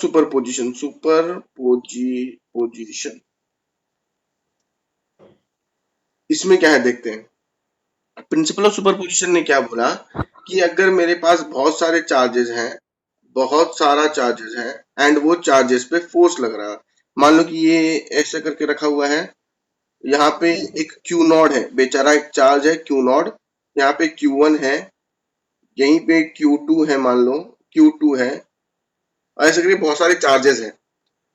Superposition इसमें क्या है देखते हैं। प्रिंसिपल ऑफ सुपरपोजिशन ने क्या बोला कि अगर मेरे पास बहुत सारा चार्जेस है एंड वो चार्जेस पे फोर्स लग रहा है। मान लो कि ये ऐसा करके रखा हुआ है, यहाँ पे एक क्यू नॉड है, बेचारा एक चार्ज है क्यू नॉड, यहाँ पे Q1 है, यहीं पे Q2 है, मान लो Q2 है, ऐसे करके बहुत सारे चार्जेस हैं।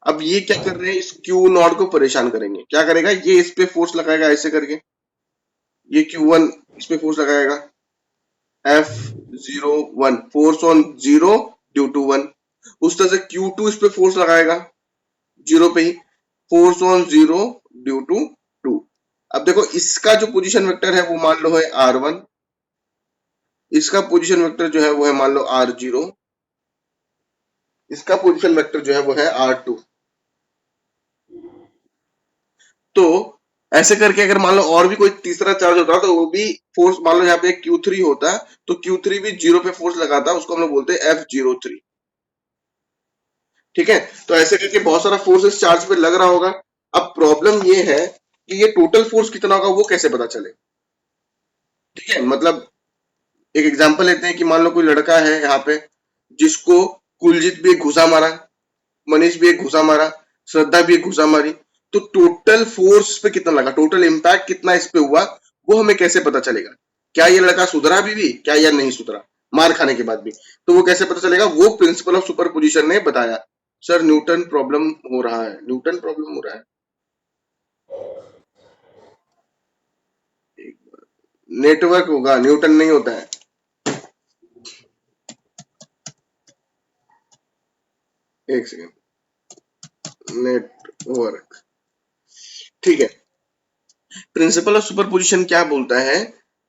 अब ये क्या कर रहे हैं, इस क्यू नॉट को परेशान करेंगे। क्या करेगा, ये इस पे फोर्स लगाएगा ऐसे करके, ये Q1 इस पे फोर्स लगाएगा, F01 force on zero due to one. उस तरह से Q2 इस पे फोर्स लगाएगा जीरो पे ही, force on zero due to two. अब देखो इसका जो पोजीशन वेक्टर है वो मान लो है R1, इसका पोजीशन वेक्टर जो है वो है मान लो R0, इसका पोजीशन वेक्टर जो है वो है R2। तो ऐसे करके अगर मान लो और भी कोई तीसरा चार्ज होता तो वो भी फोर्स, मान लो यहाँ पे Q3 होता तो Q3 भी जीरो पे फोर्स लगाता, उसको हम लोग बोलते हैं F03। ठीक है, तो ऐसे करके बहुत सारा फोर्स इस चार्ज पे लग रहा होगा। अब प्रॉब्लम ये है कि ये टोटल फोर्स कितना होगा वो कैसे पता चले। ठीक है, मतलब एक एग्जांपल लेते हैं कि मान लो कोई लड़का है यहाँ पे जिसको कुलजीत भी एक घुसा मारा, मनीष भी एक घुसा मारा, श्रद्धा भी एक घुसा मारी, तो टोटल फोर्स पे कितना लगा, टोटल इम्पैक्ट कितना इस पे हुआ, वो हमें कैसे पता चलेगा। क्या ये लड़का सुधरा भी क्या या नहीं सुधरा मार खाने के बाद भी, तो वो कैसे पता चलेगा, वो प्रिंसिपल ऑफ सुपरपोजिशन ने बताया। सर न्यूटन प्रॉब्लम हो रहा है, न्यूटन प्रॉब्लम हो रहा है, नेटवर्क होगा, न्यूटन नहीं होता है। एक सेकेंड, नेटवर्क। ठीक है, प्रिंसिपल ऑफ सुपरपोजिशन क्या बोलता है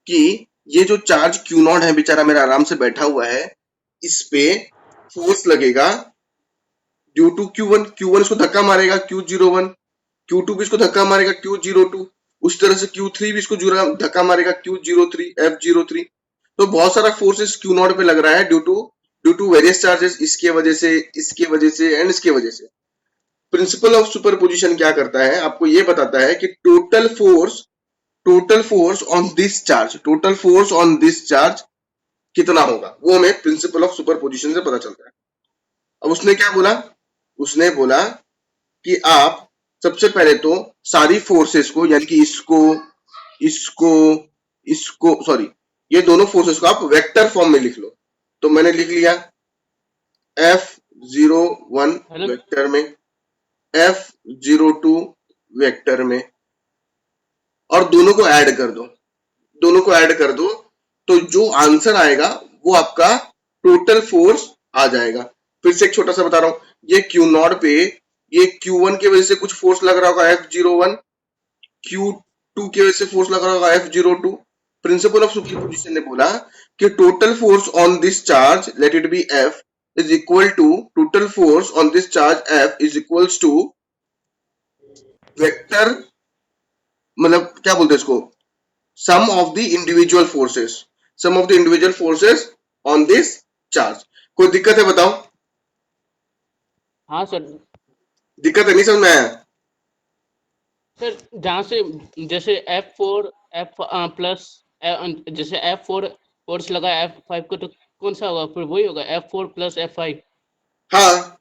कि ये जो चार्ज क्यू नॉट है बेचारा मेरा आराम से बैठा हुआ है, इस पे फोर्स लगेगा ड्यू टू Q1, Q1 इसको धक्का मारेगा Q01, Q2 भी इसको धक्का मारेगा Q02, उस तरह से Q3 भी इसको धक्का मारेगा Q03, F03। तो बहुत सारा फोर्सेस Q नॉट पे लग रहा है ड्यू टू वेरियस चार्जेस, इसके वजह से एंड इसके वजह से। प्रिंसिपल ऑफ सुपरपोजिशन क्या करता है, आपको ये बताता है कि total force on this charge, total force on this charge कितना होगा, वो हमें प्रिंसिपल ऑफ सुपरपोजिशन से पता चलता है। अब उसने क्या बोला, उसने बोला कि आप सबसे पहले तो सारी फोर्सेस को, यानी कि इसको इसको सॉरी, ये दोनों फोर्सेस को आप वेक्टर फॉर्म में लिख लो। तो मैंने लिख लिया F01 हेलो। वेक्टर में, F02 वेक्टर में, और दोनों को ऐड कर दो, तो जो आंसर आएगा वो आपका टोटल फोर्स आ जाएगा। फिर से एक छोटा सा बता रहा हूं, ये क्यू नॉट पे ये Q1 की वजह से कुछ फोर्स लग रहा होगा F01, Q2 की वजह से फोर्स लग रहा होगा F02। प्रिंसिपल ऑफ सुपरपोजिशन ने बोला कि total force on this charge, let it be F, is equal to, total force on this charge F is equals to vector, मतलब क्या बोलते हैं इसको, sum of the individual forces, sum of the individual forces on this charge। कोई दिक्कत है बताओ, हाँ सर। दिक्कत है, नहीं समझ में आया। सर जहाँ से जैसे F4 F प्लस जैसे F4 फोर्स लगा F5 को, तो कौन सा होगा फिर, वही होगा F4 प्लस F5। हाँ,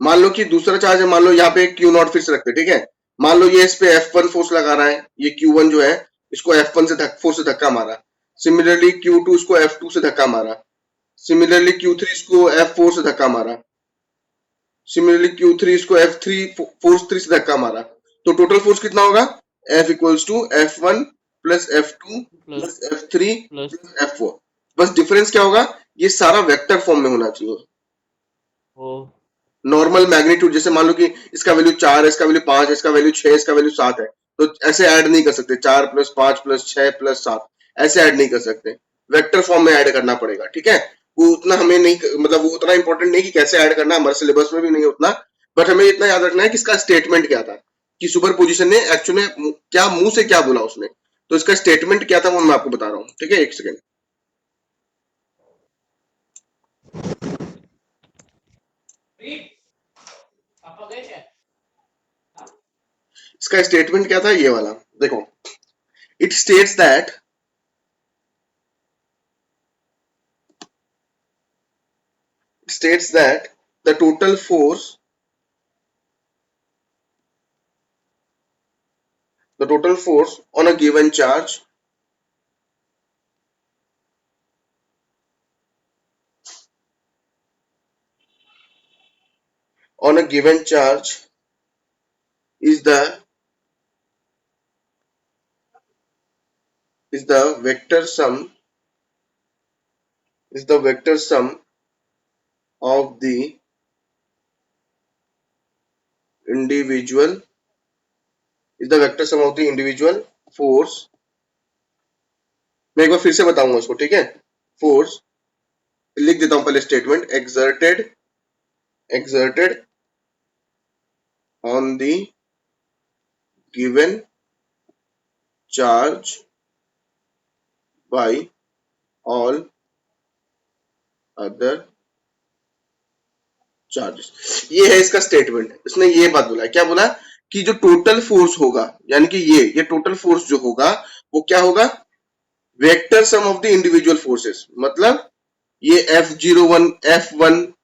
मान लो कि दूसरा चार्ज है, मान लो यहाँ पे क्यू नॉट फिक्स रखते, ठीक है, मान लो ये इस पे F1 फोर्स लगा रहा है, ये Q1 जो है इसको F1 से फोर्स से धक्का मारा, सिमिलरली Q2 इसको F2 से धक्का मारा, सिमिलरली Q3 इसको F4 से धक्का मारा, सिमिलरली Q3 इसको F3 फोर्स 3 से धक्का मारा, तो टोटल फोर्स कितना होगा, F equals to F1 plus F2 plus plus F3 plus plus F4। बस डिफरेंस क्या होगा, ये सारा वेक्टर फॉर्म में होना चाहिए। ओ। नॉर्मल मैग्नीट्यूड, जैसे मान लो कि इसका वैल्यू 4 है, इसका वैल्यू 5 है, इसका वैल्यू 6 है, इसका वैल्यू 7 है, तो ऐसे ऐड नहीं कर सकते, 4 प्लस 5 प्लस 6 प्लस 7 ऐसे ऐड नहीं कर सकते, वेक्टर फॉर्म में ऐड करना पड़ेगा। ठीक है, वो उतना हमें नहीं, मतलब वो उतना इंपॉर्टेंट नहीं कि कैसे ऐड करना, हमारे सिलेबस में भी नहीं उतना, बट हमें इतना याद रखना है कि इसका स्टेटमेंट क्या था, कि सुपर पोजिशन ने एक्चुअली क्या मुंह से क्या बोला उसने, तो इसका स्टेटमेंट क्या था वो मैं आपको बता रहा हूँ। ठीक है, एक सेकेंड, इसका स्टेटमेंट क्या था, ये वाला देखो, it states that the total force on a given charge is the vector sum of the individual force. मैं एक बार फिर से बताऊंगा उसको, ठीक है। फोर्स लिख देता हूं पहले, statement exerted on the given charge by all other charges. ये है इसका स्टेटमेंट। इसने ये बात बोला, क्या बोला कि जो टोटल फोर्स होगा, यानी कि ये टोटल फोर्स जो होगा वो क्या होगा, vector sum of the individual forces. मतलब ये F01, F1,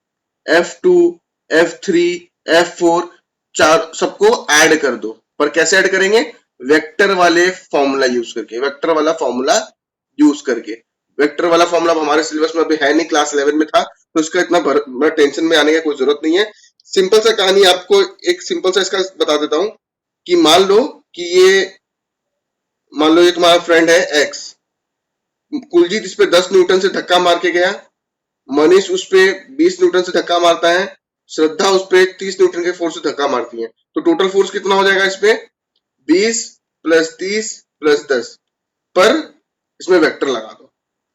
F2, F3, F4 चार सबको ऐड कर दो। पर कैसे ऐड करेंगे, वेक्टर वाले फॉर्मूला यूज करके, वेक्टर वाला फॉर्मूला हमारे सिलेबस में अभी है नहीं, क्लास 11 में था, तो इसका इतना बड़ा टेंशन में आने की कोई जरूरत नहीं है। सिंपल सा कहानी आपको एक सिंपल सा इसका बता देता हूं कि मान लो ये तुम्हारा फ्रेंड है एक्स, कुलजीत इस पे 10 न्यूटन से धक्का मार के गया, मनीष उस पे 20 न्यूटन से धक्का मारता है, श्रद्धा उस पे 30 न्यूटन के फोर्स से धक्का मारती है। तो टोटल फोर्स कितना हो जाएगा इस पे, 20 + 30 + 10, पर इसमें वेक्टर लगा दो,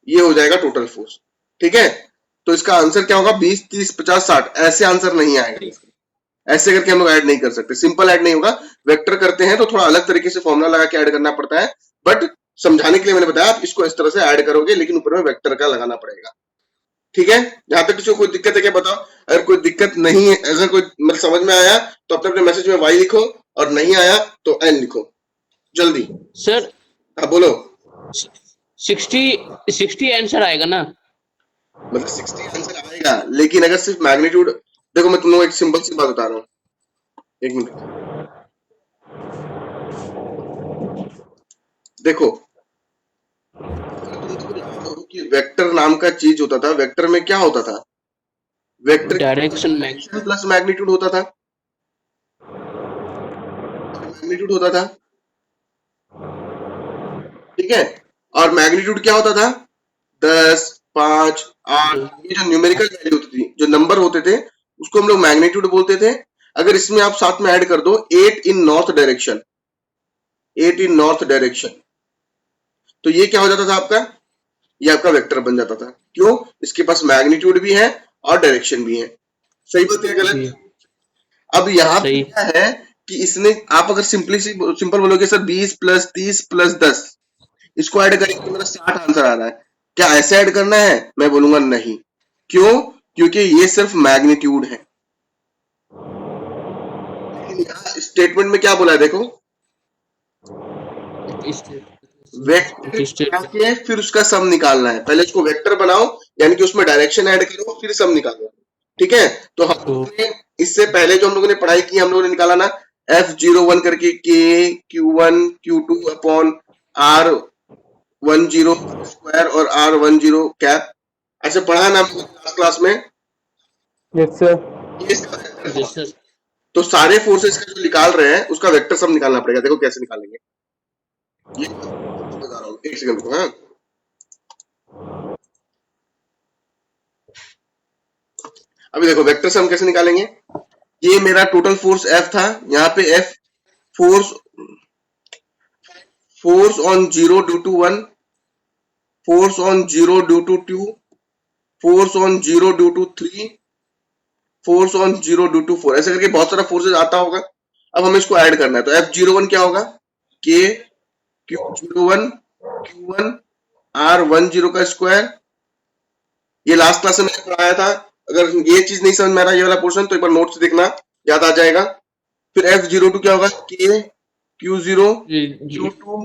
ये हो जाएगा टोटल फोर्स। ठीक है, तो इसका आंसर क्या होगा, 20, 30, 50, 60, ऐसे आंसर नहीं आएगा। ऐसे करके हम लोग ऐड नहीं कर सकते, सिंपल ऐड नहीं होगा। वेक्टर करते हैं तो थोड़ा अलग तरीके से फॉर्मूला लगा के ऐड करना पड़ता है, बट समझाने के लिए मैंने बताया आप इसको इस तरह से ऐड करोगे, लेकिन ऊपर में वेक्टर का लगाना पड़ेगा। ठीक है, यहाँ तक किसी को कोई दिक्कत है क्या बताओ। अगर कोई दिक्कत नहीं है, अगर कोई मतलब समझ में आया तो अपने अपने मैसेज में वाई लिखो, और नहीं आया तो एन लिखो जल्दी। सर हाँ बोलो। 60 आंसर आएगा ना, मतलब 60 आंसर आएगा, लेकिन अगर सिर्फ मैग्नीट्यूड, देखो मैं तुम लोग एक सिंपल सी बात बता रहा हूँ, एक मिनट देखो, कि वेक्टर नाम का चीज होता था, वेक्टर में क्या होता था, वेक्टर डायरेक्शन में प्लस मैग्नीट्यूड होता था, ठीक है। और मैग्नीट्यूड क्या होता था, 10, 5, 8, ये जो न्यूमेरिकल वैल्यू होती थी, जो नंबर होते थे, उसको हम लोग मैग्नीट्यूड बोलते थे। अगर इसमें आप साथ में ऐड कर दो 8 इन नॉर्थ डायरेक्शन, तो ये क्या हो जाता था आपका, ये आपका वेक्टर बन जाता था। क्यों, इसके पास मैग्नीट्यूड भी है और डायरेक्शन भी है। सही बात है गलत। अब यहाँ पे क्या है कि इसने, आप अगर सिंपल बोलोगे सर 20 + 30 + 10, इसको ऐड करेंगे तो मेरा 60 आंसर आ रहा है, क्या ऐसे ऐड करना है, मैं बोलूंगा नहीं। क्यों, क्योंकि ये सिर्फ मैग्नीट्यूड है। लेकिन यहाँ स्टेटमेंट में क्या बोला है देखो, वेक्टर के फिर उसका सम निकालना है। पहले उसको वेक्टर बनाओ, यानी कि उसमें डायरेक्शन ऐड करो, फिर सम निकालो। ठीक है, तो हम लोगों ने इससे पहले जो हम लोगों ने पढ़ाई की, हम लोगों ने निकाला ना F01 करके K Q1 Q2 upon R10 square और R10 कैप, ऐसे पढ़ा ना लास्ट क्लास में। Yes sir. Yes sir. तो सारे फोर्सेस का जो निकाल रहे हैं उसका वेक्टर सम निकालना पड़ेगा। देखो कैसे निकालेंगे, ये बता रहा हूँ, एक सेकंड रुको। हाँ, अभी देखो वेक्टर सम कैसे निकालेंगे। ये मेरा टोटल फोर्स F था, यहाँ पे F force on 0 due to 1, force on 0 due to 2, force on 0 due to 3, force on 0 due to 4, ऐसे करके बहुत सारा फोर्सेस आता होगा। अब हमें इसको ऐड करना है, तो F01 क्या होगा, K Q01 Q1 R10 का स्क्वायर। ये लास्ट क्लास में मैंने पढ़ाया था, अगर ये चीज नहीं समझ में आ रहा ये वाला पोर्शन, तो एक बार नोट्स देखना, याद आ जाएगा। फिर F02 क्या होगा, K Q0 Q2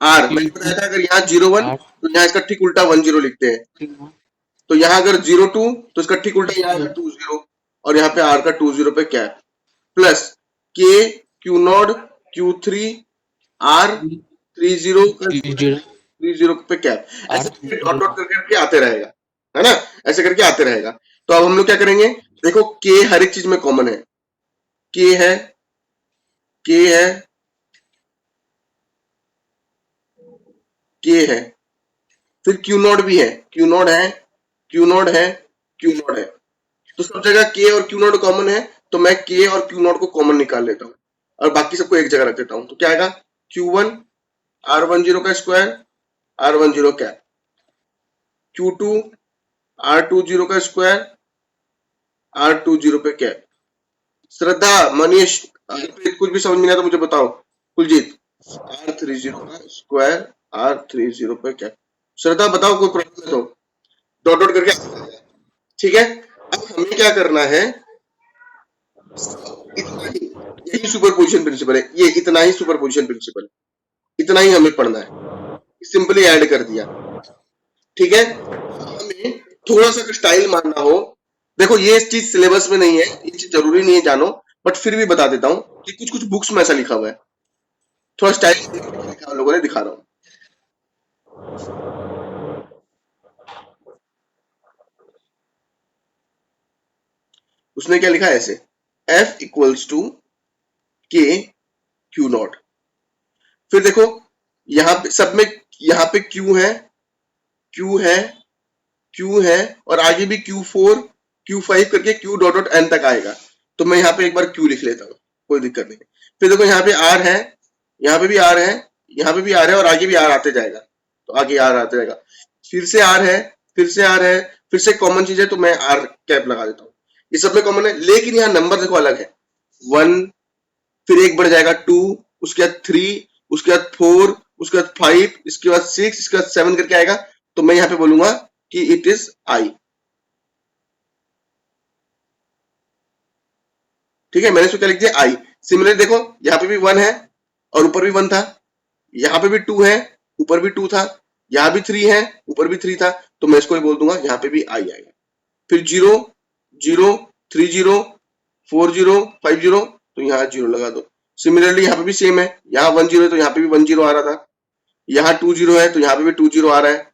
R। मैंने बताया था अगर यहाँ 01 तो यहाँ इसका ठीक उल्टा 10 लिखते हैं। तो यहाँ अगर 02 तो इसका ठीक उल्टा यहाँ का 20 और यहाँ पे R का 20 पे क्या है plus K Q0 Q3 R 30 पे क्या है, ऐसे डॉट डॉट करके आते रहेगा, है ना, ऐसे करके आते रहेगा। तो अब हम लोग क्या करेंगे, देखो K हर एक चीज में कॉमन है, K है, K है, K है, फिर Q0 भी है, Q0 है, Q0 है, Q0 है। तो सब जगह K और Q0 कॉमन है, तो मैं K और Q0 को कॉमन निकाल लेता हूँ और बाकी सबको एक जगह रख देता हूँ। तो क्या आएगा Q1 R10 का स्क्वायर R10 क्या, Q2 R20 का स्क्वायर R20 पे क्या, श्रद्धा मनीष कुछ भी समझ में नहीं आता मुझे बताओ, कुलजीत R30 का स्क्वायर R30 पे क्या, श्रद्धा बताओ कोई प्रॉब्लम है तो डॉट डॉट करके, ठीक है। अब हमें क्या करना है, इतना ही, यही सुपरपोजिशन प्रिंसिपल है, ये इतना ही सुपरपोजिशन प्रिंसिपल है, इतना ही हमें पढ़ना है, सिंपली ऐड कर दिया, ठीक है। हमें थोड़ा सा स्टाइल मानना हो, देखो ये चीज सिलेबस में नहीं है, ये चीज जरूरी नहीं है जानो, बट फिर भी बता देता हूँ कि कुछ कुछ बुक्स में ऐसा लिखा हुआ है, थोड़ा स्टाइल लिखा लोगों ने, दिखा रहा हूँ। उसने क्या लिखा है ऐसे, F equals to K Q0, फिर देखो यहाँ पे सब में, यहाँ पे Q है, Q है, Q है, और आगे भी Q4 Q5 करके Q डॉट डॉट N तक आएगा, तो मैं यहाँ पे एक बार Q लिख लेता हूँ, कोई दिक्कत नहीं। फिर देखो यहाँ पे R है, यहाँ पे भी R है, यहाँ पे भी R है, और आगे भी R आते जाएगा, तो आगे R आते जाएगा, फिर से R है, फिर से R है, फिर से कॉमन चीज है तो मैं R कैप लगा देता हूँ, ये सब में कॉमन है, लेकिन यहाँ नंबर देखो अलग है, 1, फिर एक बढ़ जाएगा 2, उसके बाद 3, उसके बाद 4, उसके बाद 5, इसके बाद 6, इसके बाद 7 करके आएगा, तो मैं यहाँ पे बोलूंगा कि इट इज आई, ठीक है। मैंने इसको क्या लिख दिया, आई। सिमिलर देखो यहाँ पे भी 1 है और ऊपर भी 1 था, यहाँ पे भी 2 है, ऊपर भी 2 था, यहाँ भी 3 है, ऊपर भी 3 था, तो मैं इसको बोल दूंगा यहाँ पे भी आई आएगा। फिर 0 0 3 0 4 0 5 0, तो यहाँ 0 लगा दो। सिमिलरली यहाँ पे भी सेम है, यहाँ 1 0 है तो यहाँ पे भी 1 0 आ रहा था, यहाँ 2 0 है तो यहाँ पे भी 2 0 आ रहा है,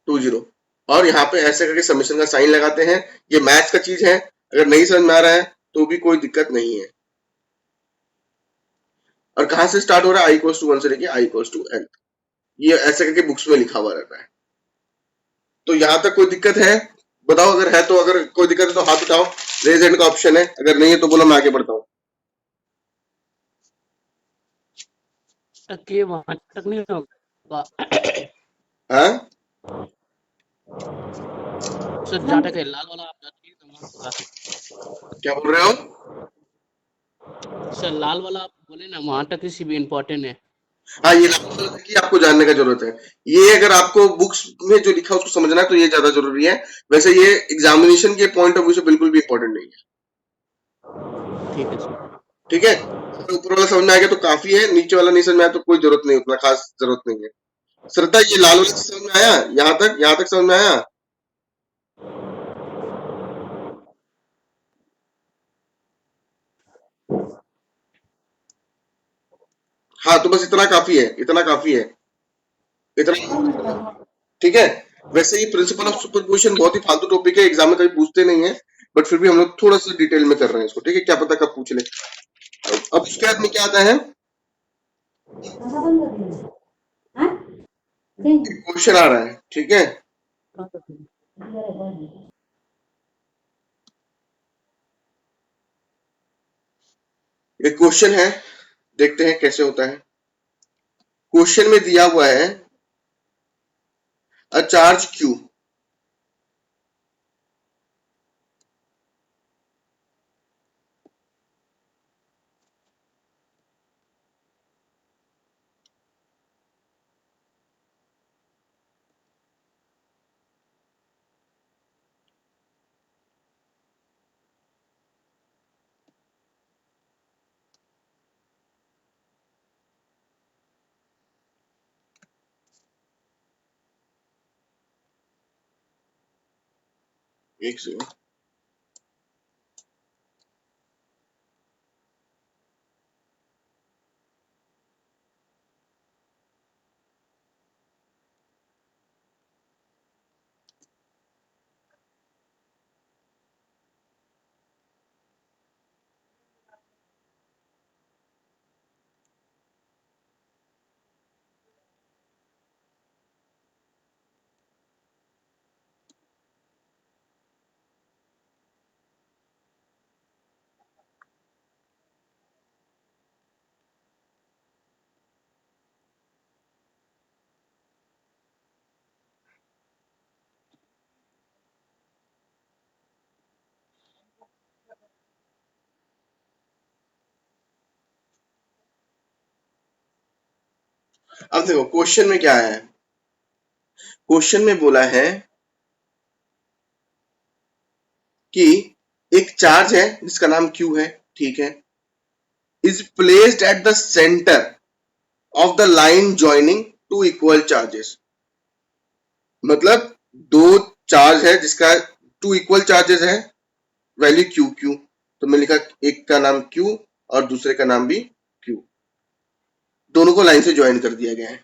2 0, और यहाँ पे ऐसे करके समेशन का साइन लगाते हैं। ये मैथ्स का चीज है, अगर नहीं समझ में आ रहा है तो भी कोई दिक्कत नहीं है। और कहां से स्टार्ट हो रहा है, आई इक्वल्स टू 1 से लेके आई इक्वल्स टू n, ये ऐसे करके बुक्स में लिखा हुआ रहता है। तो यहाँ तक कोई दिक्कत है बताओ, अगर है तो, अगर कोई दिक्कत है तो हाथ उठाओ, रेज हैंड का ऑप्शन है, अगर नहीं है तो बोलो मैं आगे बढ़ता हूँ। के वहां तक नहीं होगा हाँ सर, जहाँ तक है लाल वाला आप जाते हैं तो वहाँ होगा क्या बोल रहे हो, सर, लाल वाला आप बोले ना वहां तक किसी भी इम्पोर्टेंट है। हाँ ये की आपको जानने का जरूरत है, ये अगर आपको बुक्स में जो लिखा है उसको समझना है तो ये ज्यादा जरूरी है, वैसे ये एग्जामिनेशन के पॉइंट ऑफ व्यू से बिल्कुल भी इंपॉर्टेंट नहीं है, ठीक है सर। ठीक है। अगर ऊपर वाला समझ में आ गया तो काफी है, नीचे वाला नहीं समझ में आया तो कोई जरूरत नहीं, उतना खास जरूरत नहीं है। श्रद्धा ये लाल वाला समझ में आया, यहाँ तक समझ में आया, हाँ तो बस इतना काफी है, इतना काफी है, इतना, ठीक है। वैसे ही प्रिंसिपल ऑफ सुपरपोजिशन बहुत ही फालतू टॉपिक है, एग्जाम में कभी पूछते नहीं है, बट फिर भी हम लोग थोड़ा सा डिटेल में कर रहे हैं इसको, ठीक है, क्या पता कब पूछ ले। अब उसके बाद में क्या आता है, क्वेश्चन आ रहा है, ठीक है। ये क्वेश्चन है, देखते हैं कैसे होता है। क्वेश्चन में दिया हुआ है अ चार्ज क्यू, एक सेकंड। अब देखो क्वेश्चन में क्या है। क्वेश्चन में बोला है कि एक चार्ज है जिसका नाम Q है, ठीक है, is placed at the centre of the line joining two equal charges. मतलब दो चार्ज है जिसका टू इक्वल चार्जेस है, वैल्यू Q। तो मैं लिखा एक का नाम Q और दूसरे का नाम भी Q, दोनों को लाइन से ज्वाइन कर दिया गया है,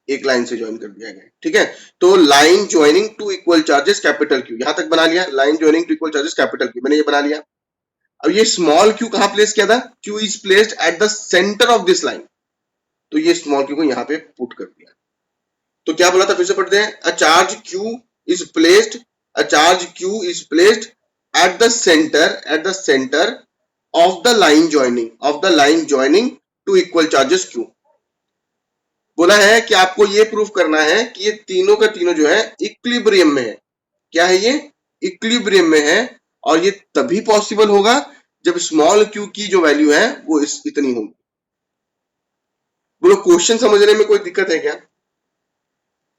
एक लाइन से ज्वाइन कर दिया गया है, ठीक है। तो line joining two equal charges capital Q, यहां तक बना लिया। Line joining two equal charges capital Q मैंने ये बना लिया। अब ये स्मॉल q कहां प्लेस किया था? Q is placed at the centre of this line, तो ये स्मॉल q को यहां पे पुट कर दिया। तो क्या बोला था, फिर से पढ़ते हैं। A charge q is placed at the centre of the line joining two equal charges q। बोला है कि आपको ये प्रूफ करना है कि ये तीनों का तीनों जो है इक्विलिब्रियम में है। क्या है ये? इक्विलिब्रियम में है, और ये तभी पॉसिबल होगा जब स्मॉल q की जो वैल्यू है वो इतनी होगी। बोलो क्वेश्चन समझने में कोई दिक्कत है क्या?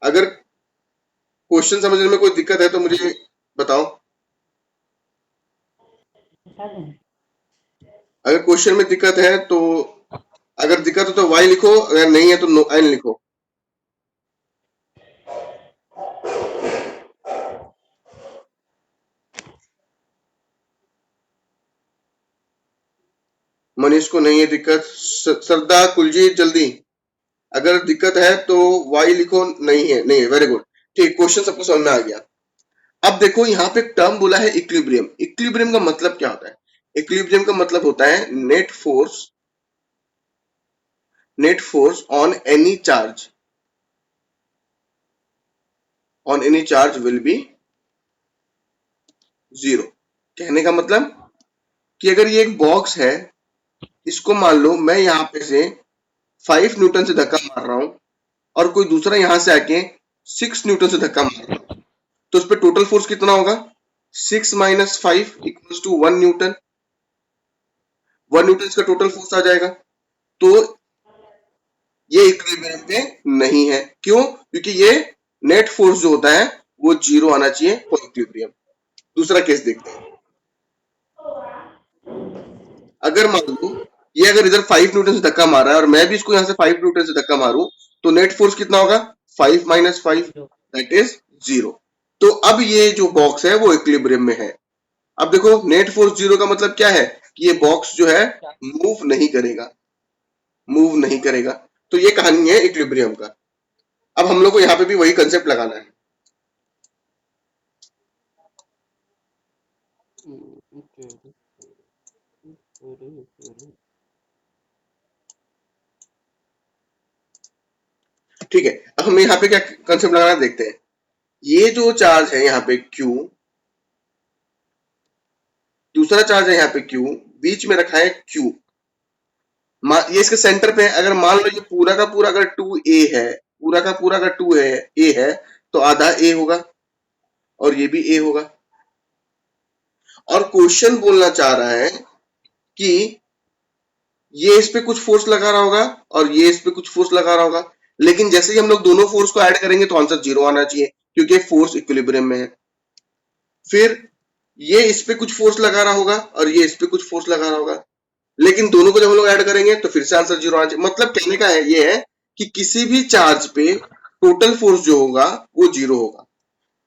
अगर क्वेश्चन समझने में कोई दिक्कत है तो मुझे बताओ। अगर क्वेश्चन में दिक्कत है तो, अगर दिक्कत हो तो y लिखो, अगर नहीं है तो नो n लिखो। मनीष को नहीं है दिक्कत। श्रद्धा, कुलजीत, जल्दी। अगर दिक्कत है तो y लिखो, नहीं है वेरी गुड, ठीक। क्वेश्चन सबको समझ में आ गया। अब देखो यहाँ पे टर्म बोला है इक्विलिब्रियम। इक्विलिब्रियम का मतलब क्या होता है? इक्विलिब्रियम का मतलब होता है net force on any charge will be zero. कहने का मतलब कि अगर ये एक बॉक्स है, इसको मान लो मैं यहाँ पे से 5 न्यूटन से धक्का मार रहा हूं और कोई दूसरा यहां से आके 6 न्यूटन से धक्का मार रहा है, तो उस पर टोटल फोर्स कितना होगा? 6 - 5 इक्वल्स टू 1 न्यूटन। 1 न्यूटन इसका टोटल फोर्स आ जाएगा। तो ये इक्विलिब्रियम पे नहीं है। क्यों? क्योंकि ये नेट फोर्स जो होता है वो जीरो आना चाहिए फॉर इक्विलिब्रियम। दूसरा केस देखते हैं। अगर मान लो ये अगर इधर 5 न्यूटन से धक्का मारा है और मैं भी इसको यहां से 5 न्यूटन से धक्का मारूं, तो नेट फोर्स कितना होगा? 5 - 5 दैट इज 0। तो अब ये जो बॉक्स है वो इक्विलिब्रियम में है। अब देखो नेट फोर्स 0 का मतलब क्या है? कि ये बॉक्स जो है मूव नहीं करेगा। तो ये कहानी है इक्विलिब्रियम का। अब हम लोग को यहाँ पे भी वही कंसेप्ट लगाना है। ठीक है, अब हमें यहाँ पे क्या कंसेप्ट लगाना देखते हैं। ये जो चार्ज है यहाँ पे Q, दूसरा चार्ज है यहाँ पे Q, बीच में रखा है Q, ये इसके सेंटर पे है। अगर मान लो ये पूरा का पूरा अगर 2a है, पूरा का पूरा अगर 2a है तो आधा a होगा और ये भी a होगा। और क्वेश्चन बोलना चाह रहा है कि ये इस पे कुछ फोर्स लगा रहा होगा और ये इस पे कुछ फोर्स लगा रहा होगा, लेकिन जैसे ही हम लोग दोनों फोर्स को ऐड करेंगे तो आंसर 0 आना चाहिए, क्योंकि फोर्स इक्विलिब्रियम में है। फिर ये इस पे कुछ फोर्स लगा रहा होगा और ये इस पे कुछ फोर्स लगा रहा होगा, लेकिन दोनों को जब हम लोग ऐड करेंगे तो फिर से आंसर 0 आना चाहिए। मतलब कहने का है ये है कि किसी भी चार्ज पे टोटल फोर्स जो होगा वो 0 होगा।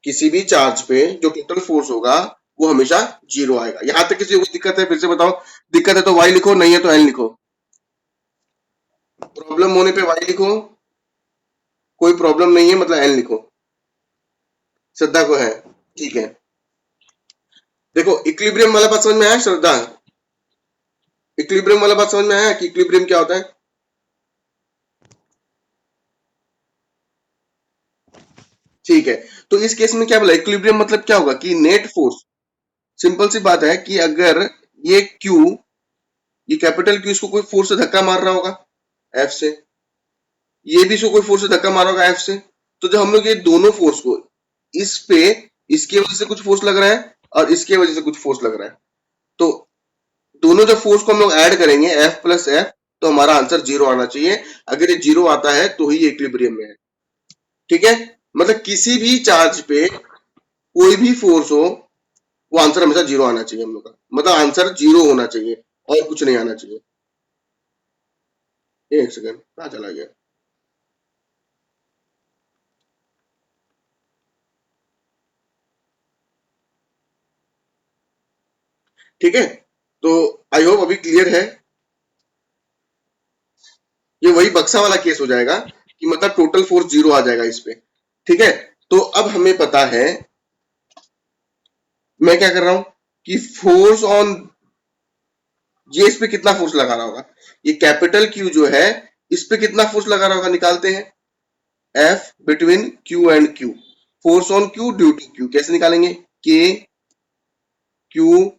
किसी भी चार्ज पे जो टोटल फोर्स होगा वो हमेशा 0 आएगा। यहां तक किसी को दिक्कत है? फिर से बताओ, दिक्कत है तो y लिखो, नहीं है तो n लिखो। प्रॉब्लम होने पे y लिखो, कोई प्रॉब्लम नहीं है मतलब n लिखो। श्रद्धा को है, ठीक है। देखो इक्विलिब्रियम वाला बात समझ में आया श्रद्धा? इक्विलिब्रियम वाला बात समझ में आया कि इक्विलिब्रियम क्या होता है? ठीक है, तो इस केस में क्या बोला, इक्विलिब्रियम मतलब क्या होगा कि नेट फोर्स, सिंपल सी बात है कि अगर ये Q, ये कैपिटल Q, इसको कोई फोर्स से धक्का मार रहा होगा F से, ये भी इसको कोई फोर्स से धक्का मारा होगा F से, तो जब हम लोग ये दोनों फोर्स को इस पे, इसकी वजह से कुछ फोर्स लग रहा है और इसके वजह से कुछ फोर्स लग रहा है, तो दोनों जब फोर्स को हम लोग ऐड करेंगे F प्लस F, तो हमारा आंसर 0 आना चाहिए। अगर ये 0 आता है तो ही इक्विलिब्रियम में है। ठीक है, मतलब किसी भी चार्ज पे कोई भी फोर्स हो, वो आंसर हमेशा 0 आना चाहिए हम लोग का, मतलब आंसर 0 होना चाहिए और कुछ नहीं आना चाहिए। एक सेकंड, कहाँ चला गया? ठीक है, तो आई होप अभी क्लियर है। ये वही बक्सा वाला केस हो जाएगा कि मतलब टोटल फोर्स 0 आ जाएगा इस पे। ठीक है, तो अब हमें पता है, मैं क्या कर रहा हूं कि फोर्स ऑन, ये इस पे कितना फोर्स लगा रहा होगा, ये कैपिटल Q जो है इस पे कितना फोर्स लगा रहा होगा, निकालते हैं। F between Q and Q, force on Q due to Q कैसे निकालेंगे? K Q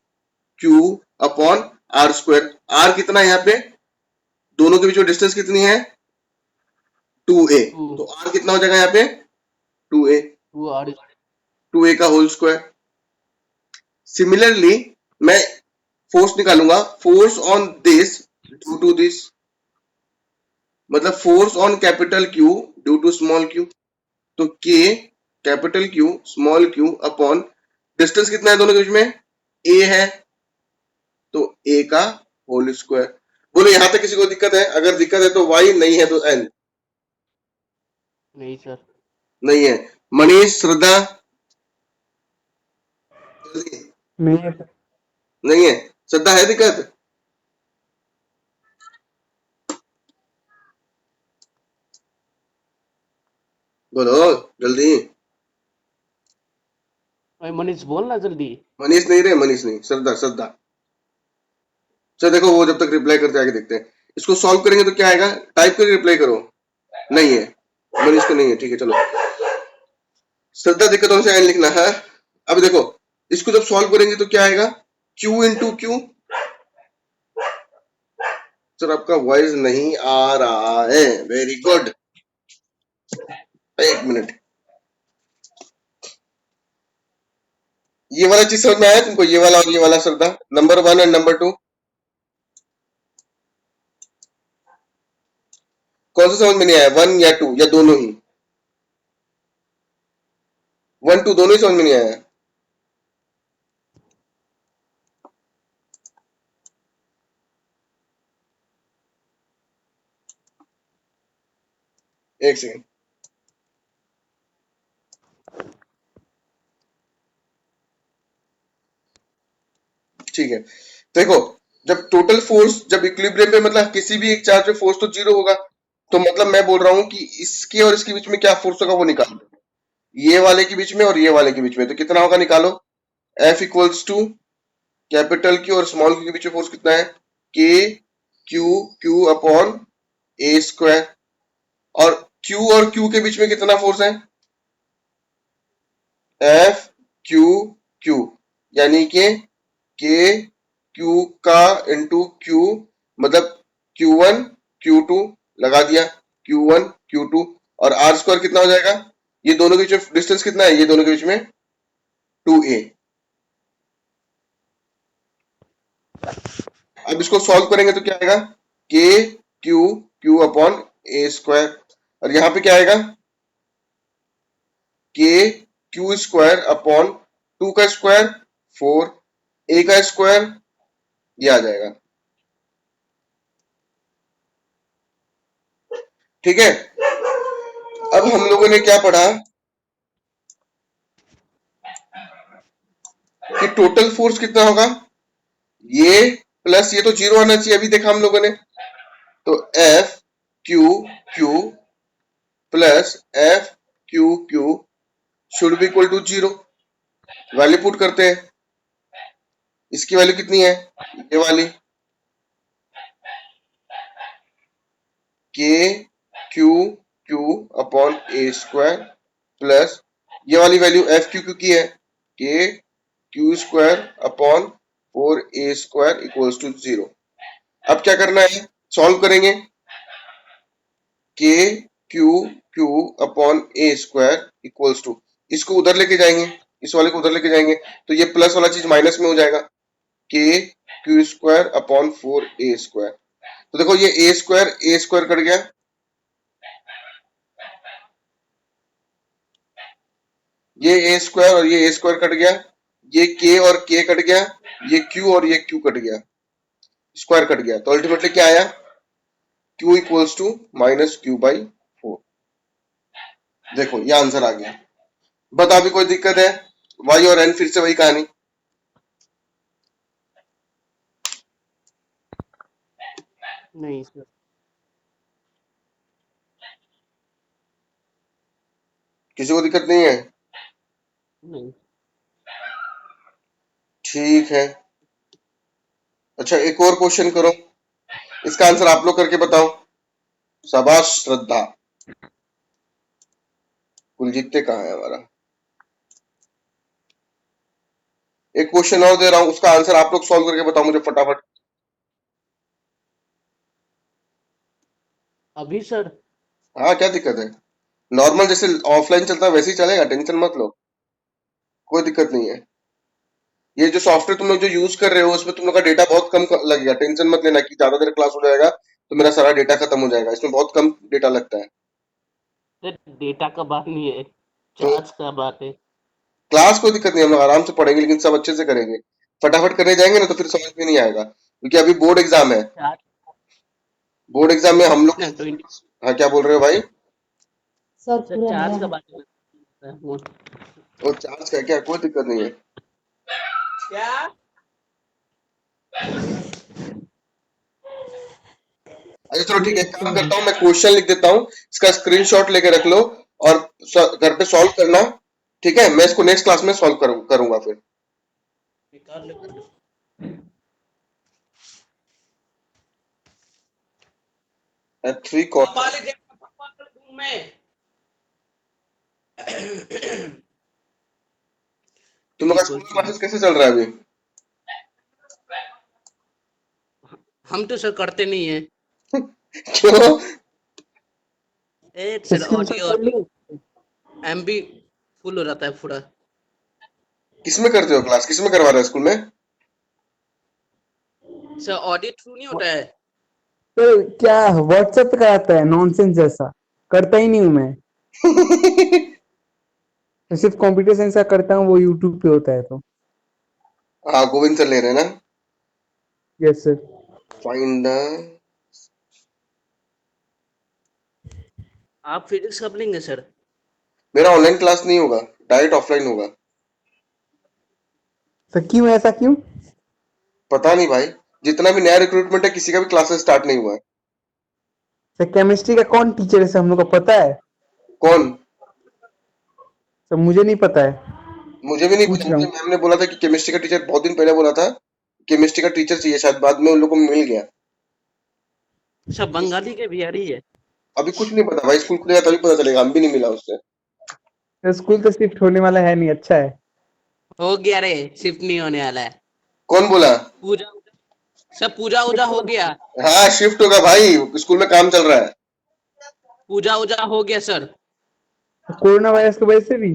Q upon R square. R कितना है यहाँ पे, दोनों के बीच में डिस्टेंस कितनी है? 2a, तो R कितना हो जाएगा यहाँ पे? 2a, 2r 2a का होल स्क्वायर। सिमिलरली मैं फोर्स निकालूंगा, force on this due to this, मतलब force on capital Q due to small q, तो K capital Q small q upon distance कितना है दोनों के बीच में? a है, तो a का होल स्क्वायर। बोलो यहां तक किसी को दिक्कत है? अगर दिक्कत है तो y, नहीं है तो n। नहीं सर। नहीं है। मनीष, श्रद्धा, नहीं है सर। नहीं है। श्रद्धा है दिक्कत? बोलो जल्दी। भाई मनीष बोलना जल्दी। मनीष नहीं रहे, मनीष नहीं, श्रद्धा, श्रद्धा। चलो देखो वो जब तक रिप्लाई करते आगे देखते हैं। इसको सॉल्व करेंगे तो क्या आएगा, टाइप करके रिप्लाई करो। नहीं है, मनीष को नहीं है, ठीक है चलो। श्रद्धा दिक्कत होने से एन लिखना है। अब देखो इसको जब सॉल्व करेंगे तो क्या आएगा, Q इंटू क्यू। सर आपका वॉइस नहीं आ रहा है, वेरी गुड। एक मिनट, ये वाला चीज समझ में आया तुमको, ये वाला और ये वाला श्रद्धा, नंबर 1 एंड नंबर 2, कौन सा समझ में नहीं आया, 1 या 2 या दोनों ही? 1 2 दोनों ही समझ में नहीं आया? एक सेकंड, ठीक है। देखो जब टोटल फोर्स, जब इक्विलिब्रियम पे मतलब किसी भी एक चार्ज पे फोर्स तो 0 होगा, तो मतलब मैं बोल रहा हूं कि इसके और इसके बीच में क्या फोर्स होगा वो निकालो, ये वाले के बीच में और ये वाले के बीच में, तो कितना होगा निकालो। F equals to capital Q और स्मॉल q के बीच में फोर्स कितना है, K Q Q upon a square, और Q और Q के बीच में कितना फोर्स है, F Q Q, यानी कि K Q का इंटू Q, मतलब Q1 Q2 लगा दिया, Q1 Q2, और R स्क्वायर कितना हो जाएगा, ये दोनों के बीच में डिस्टेंस कितना है, ये दोनों के बीच में 2a। अब इसको सॉल्व करेंगे तो क्या आएगा, K Q Q upon a square, और यहाँ पे क्या आएगा, K Q स्क्वायर अपॉन 2 का स्क्वायर 4, a का स्क्वायर ये आ जाएगा। ठीक है, अब हम लोगों ने क्या पढ़ा, कि टोटल फोर्स कितना होगा, ये प्लस ये तो जीरो आना चाहिए, अभी देखा हम लोगों ने। तो F Q Q plus F Q Q should be equal to zero. Value put करते हैं, इसकी वैल्यू कितनी है, ये वाली K Q Q upon a square plus ये वाली वैल्यू एफ क्यू क्यू की है, K Q square upon 4a square equals to zero. अब क्या करना है, सॉल्व करेंगे, K Q Q upon a square equals to, इसको उधर लेके जाएंगे, इस वाले को उधर लेके जाएंगे, तो ये प्लस वाला चीज माइनस में हो जाएगा, के Q square upon 4a square. तो देखो ये ए स्क्वायर कट गया, ये ए स्क्वायर और ये ए स्क्वायर कट गया, ये के और के कट गया, ये क्यू और ये क्यू कट गया, स्क्वायर कट गया, तो अल्टीमेटली क्या आया, Q equals to minus Q by 4। देखो ये आंसर आ गया। बता भी कोई दिक्कत है, वाई और एन फिर से वही कहानी। नहीं सर। किसी को दिक्कत नहीं है, नहीं। ठीक है। अच्छा एक और क्वेश्चन करो, इसका आंसर आप लोग करके बताओ। शाबाश श्रद्धा। कुलजीत कहाँ है हमारा, एक क्वेश्चन और दे रहा हूं, उसका आंसर आप लोग सॉल्व करके बताओ मुझे फटाफट। अभी सर? हाँ क्या दिक्कत है, नॉर्मल जैसे ऑफलाइन चलता है वैसे ही चलेगा, टेंशन मत लो, कोई दिक्कत नहीं है। ये जो सॉफ्टवेयर तुम लोग जो यूज कर रहे हो उसमें तुम लोग का डेटा बहुत कम लगेगा, टेंशन मत लेना कि ज्यादा देर क्लास हो जाएगा तो मेरा सारा डेटा खत्म हो जाएगा, इसमें बहुत कम डेटा लगता है। सर डेटा का बात नहीं है, तो चार्ज का बात है। क्लास कोई दिक्कत नहीं, हम लोग आराम से पढ़ेंगे, लेकिन सब अच्छे से करेंगे। फटाफट करने जाएंगे ना तो फिर समझ में नहीं आएगा, क्योंकि अभी बोर्ड एग्जाम है। चार्ज बोर्ड एग्जाम में हम लोग, ना 20। हाँ क्या बोल रहे हो भाई, सर सर पूरा चार्ज नया का है। बात है वो। और चार्ज का क्या, कोई दिक्कत नहीं है। क्या? अच्छा चलो ठीक है, एक काम करता हूँ, मैं क्वेश्चन लिख देता हूँ, इसका स्क्रीनशॉट लेके रख लो और घर पे सॉल्व करना, ठीक है। मैं इसको नेक्स्ट क्लास में सॉल्व करूंगा फिर। निकाल ले पूरा। थ्री पापा कॉर्नर, ले जाएगा, पापा के रूम में। तुम लोग का स्कूल इक्वल्स टू, क्लासेस कैसे चल रहा है अभी। हम तो सर करते नहीं है। क्यों, ए सर स्क्रीनशॉट ऑडियो कर लो। एमबी फुल हो जाता है पूरा। किसमें करते हो क्लास, किसमें करवा रहे हो स्कूल में। सर ऑडियो थ्रू नहीं होता है। सर क्या व्हाट्सएप पे आता है नॉनसेंस जैसा, करता ही नहीं हूँ मैं। मैं सिर्फ कंप्यूटर साइंस का करता हूँ, वो यूट्यूब पे होता है तो। हाँ गोविंद सर ले रहे हैं ना, यस सर। फाइंड द, आप फिजिक्स कब लेंगे सर? मेरा ऑनलाइन क्लास नहीं होगा, डायरेक्ट ऑफलाइन होगा। सर क्यों, ऐसा क्यों? पता नहीं भाई, जितना भी नया रिक्रूटमेंट है किसी का भी क्लासेस स्टार्ट नहीं हुआ है। सर केमिस्ट्री का कौन टीचर है, सर हम लोग को पता है। कौन, सर मुझे नहीं पता है, मुझे भी नहीं पूछ पता, रहा मुझे हूँ। मैम ने बोला था कि केमिस्ट्री का टीचर, बहुत दिन पहले बोला था केमिस्ट्री का टीचर चाहिए, शायद बाद में उन लोगों को मिल गया। सब बंगाली के बिहारी है। अभी कुछ नहीं पता भाई, स्कूल खुलेगा तभी पता चलेगा, हम भी नहीं मिला उससे। सर स्कूल तो शिफ्ट होने वाला है नहीं, अच्छा है। हो गया रे, शिफ्ट नहीं होने वाला है। कौन बोला, पूजा, सब पूजा उजा हो गया। हाँ शिफ्ट होगा भाई, स्कूल में काम चल रहा है। पूजा उजा हो गया सर। कोरोना वायरस की वजह से भी।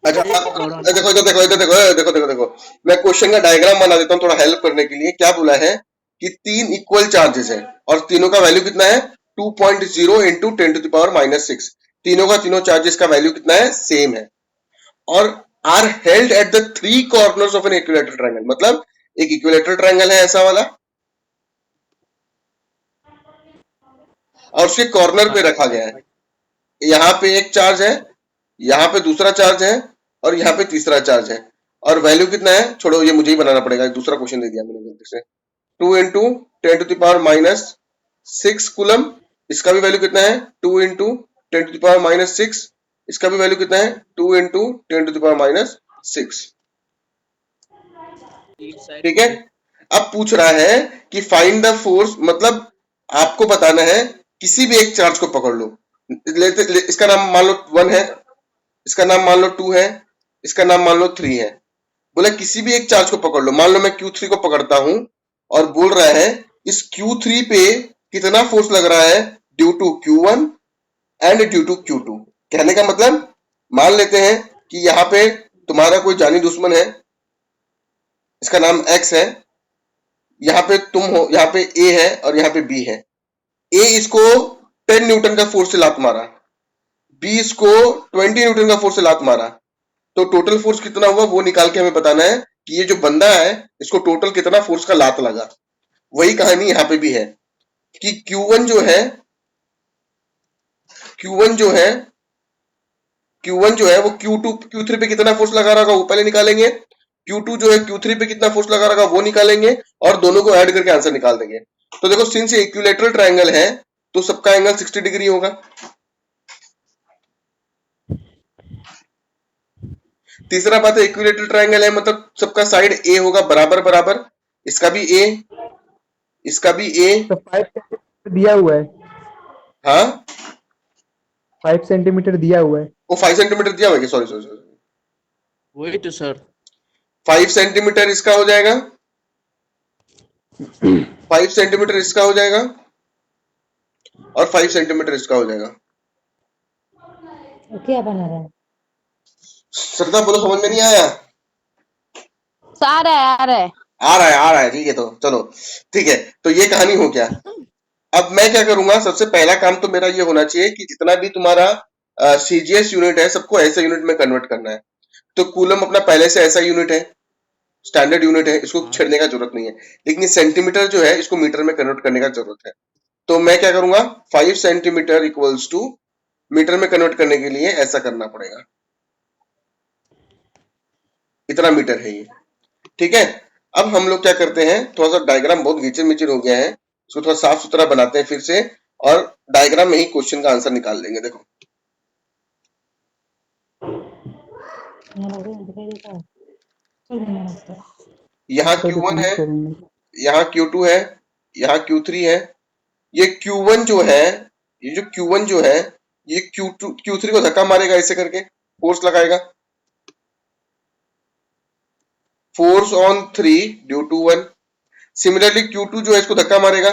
अच्छा कोरोना। देखो इधर देखो, इधर देखो, देखो देखो देखो, मैं क्वेश्चन का डायग्राम बना देता हूँ थोड़ा हेल्प करने के लिए। क्या बोला है कि तीन इक्वल चार्जेस है और तीनों का वैल्यू कितना है, 2.0 इंटू 10⁻⁻⁶। तीनों का तीनों चार्जेस का वैल्यू कितना है, सेम है, और are held at the three corners of an equilateral triangle. मतलब एक इक्विलेटरल ट्रायंगल है ऐसा वाला, और उसके कॉर्नर पे रखा गया है। यहाँ पे एक चार्ज है, यहाँ पे दूसरा चार्ज है, और यहाँ पे तीसरा चार्ज है। और वैल्यू कितना है, छोड़ो ये मुझे ही बनाना पड़ेगा, दूसरा क्वेश्चन दे दिया मैंने गलती से। 2 इंटू 10⁻⁻6 कूलम, इसका भी वैल्यू कितना है 2 इंटू 10⁻⁻6, इसका भी वैल्यू कितना है 2 इंटू 10⁻⁻6। ठीक है, अब पूछ रहा है कि फाइंड द फोर्स, मतलब आपको बताना है किसी भी एक चार्ज को पकड़ लो, इसका नाम मान लो 1 है, इसका नाम मान लो 2 है, इसका नाम मान लो 3 है। बोला किसी भी एक चार्ज को पकड़ लो, मान लो मैं Q3 को पकड़ता हूं और बोल रहा है इस Q3 पे कितना फोर्स लग रहा है due to Q1 and due to Q2। कहने का मतलब मान लेते हैं कि यहाँ पे तुम्हारा कोई जानी दुश्मन है, इसका नाम X है, यहाँ पे तुम हो, यहाँ पे A है और यहाँ पे B है। A इसको 10 न्यूटन का फोर्स से लात मारा, B इसको 20 न्यूटन का फोर्स से लात मारा, तो टोटल फोर्स कितना हुआ वो निकाल के हमें बताना है कि ये जो बंदा है इसको टोटल कितना फोर्स का लात लगा। वही कहानी यहाँ पे भी है कि Q1 जो है वो Q3 पे कितना फोर्स लगा रहा होगा वो पहले निकालेंगे, Q2 जो है Q3 पे कितना फोर्स लगा रहा होगा वो निकालेंगे और दोनों को ऐड करके आंसर निकाल देंगे। तो देखो सिंस ये इक्विलैटरल ट्रायंगल है तो सबका एंगल 60 डिग्री होगा। तीसरा बात है इक्विलैटरल ट्रायंगल है मतलब सबका साइड ए होगा बराबर बराबर, इसका भी ए, इसका भी ए। तो 5 सेंटीमीटर दिया हुआ है, हाँ 5 सेंटीमीटर दिया हुआ है। वो 5 सेंटीमीटर दिया हुआ है, सॉरी सॉरी सॉरी, वही तो सर। 5 सेंटीमीटर इसका हो जाएगा, 5 सेंटीमीटर इसका हो जाएगा और 5 सेंटीमीटर इसका हो जाएगा। क्या बना रहा है? श्रद्धा बोलो समझ में नहीं आया? आ रहा है, आ रहा है। आ रहा है ठीक है, तो चलो ठीक है, तो ये कहानी हो गया। अब मैं क्या करूंगा, सबसे पहला काम तो मेरा ये होना चाहिए कि जितना भी तुम्हारा सीजीएस यूनिट है सबको ऐसा यूनिट में कन्वर्ट करना है। तो कूलम अपना पहले से ऐसा यूनिट है, स्टैंडर्ड यूनिट है, इसको छेड़ने का जरूरत नहीं है, लेकिन सेंटीमीटर जो है इसको मीटर में कन्वर्ट करने का जरूरत है। तो मैं क्या करूंगा 5 सेंटीमीटर इक्वल्स टू मीटर में कन्वर्ट करने के लिए ऐसा करना पड़ेगा, इतना मीटर है ये। ठीक है, अब हम लोग क्या करते हैं, थोड़ा सा डायग्राम बहुत घिचर मिचर हो गया है, इसको थोड़ा साफ सुथरा बनाते हैं फिर से और डायग्राम में ही क्वेश्चन का आंसर निकाल लेंगे। देखो यहाँ Q1 है, यहाँ Q2 है, यहाँ Q3 है, ये Q1 जो है, ये जो Q1 जो है ये Q3 को धक्का मारेगा, ऐसे करके फोर्स लगाएगा, force on 3 due to 1। Similarly Q2 जो है इसको धक्का मारेगा,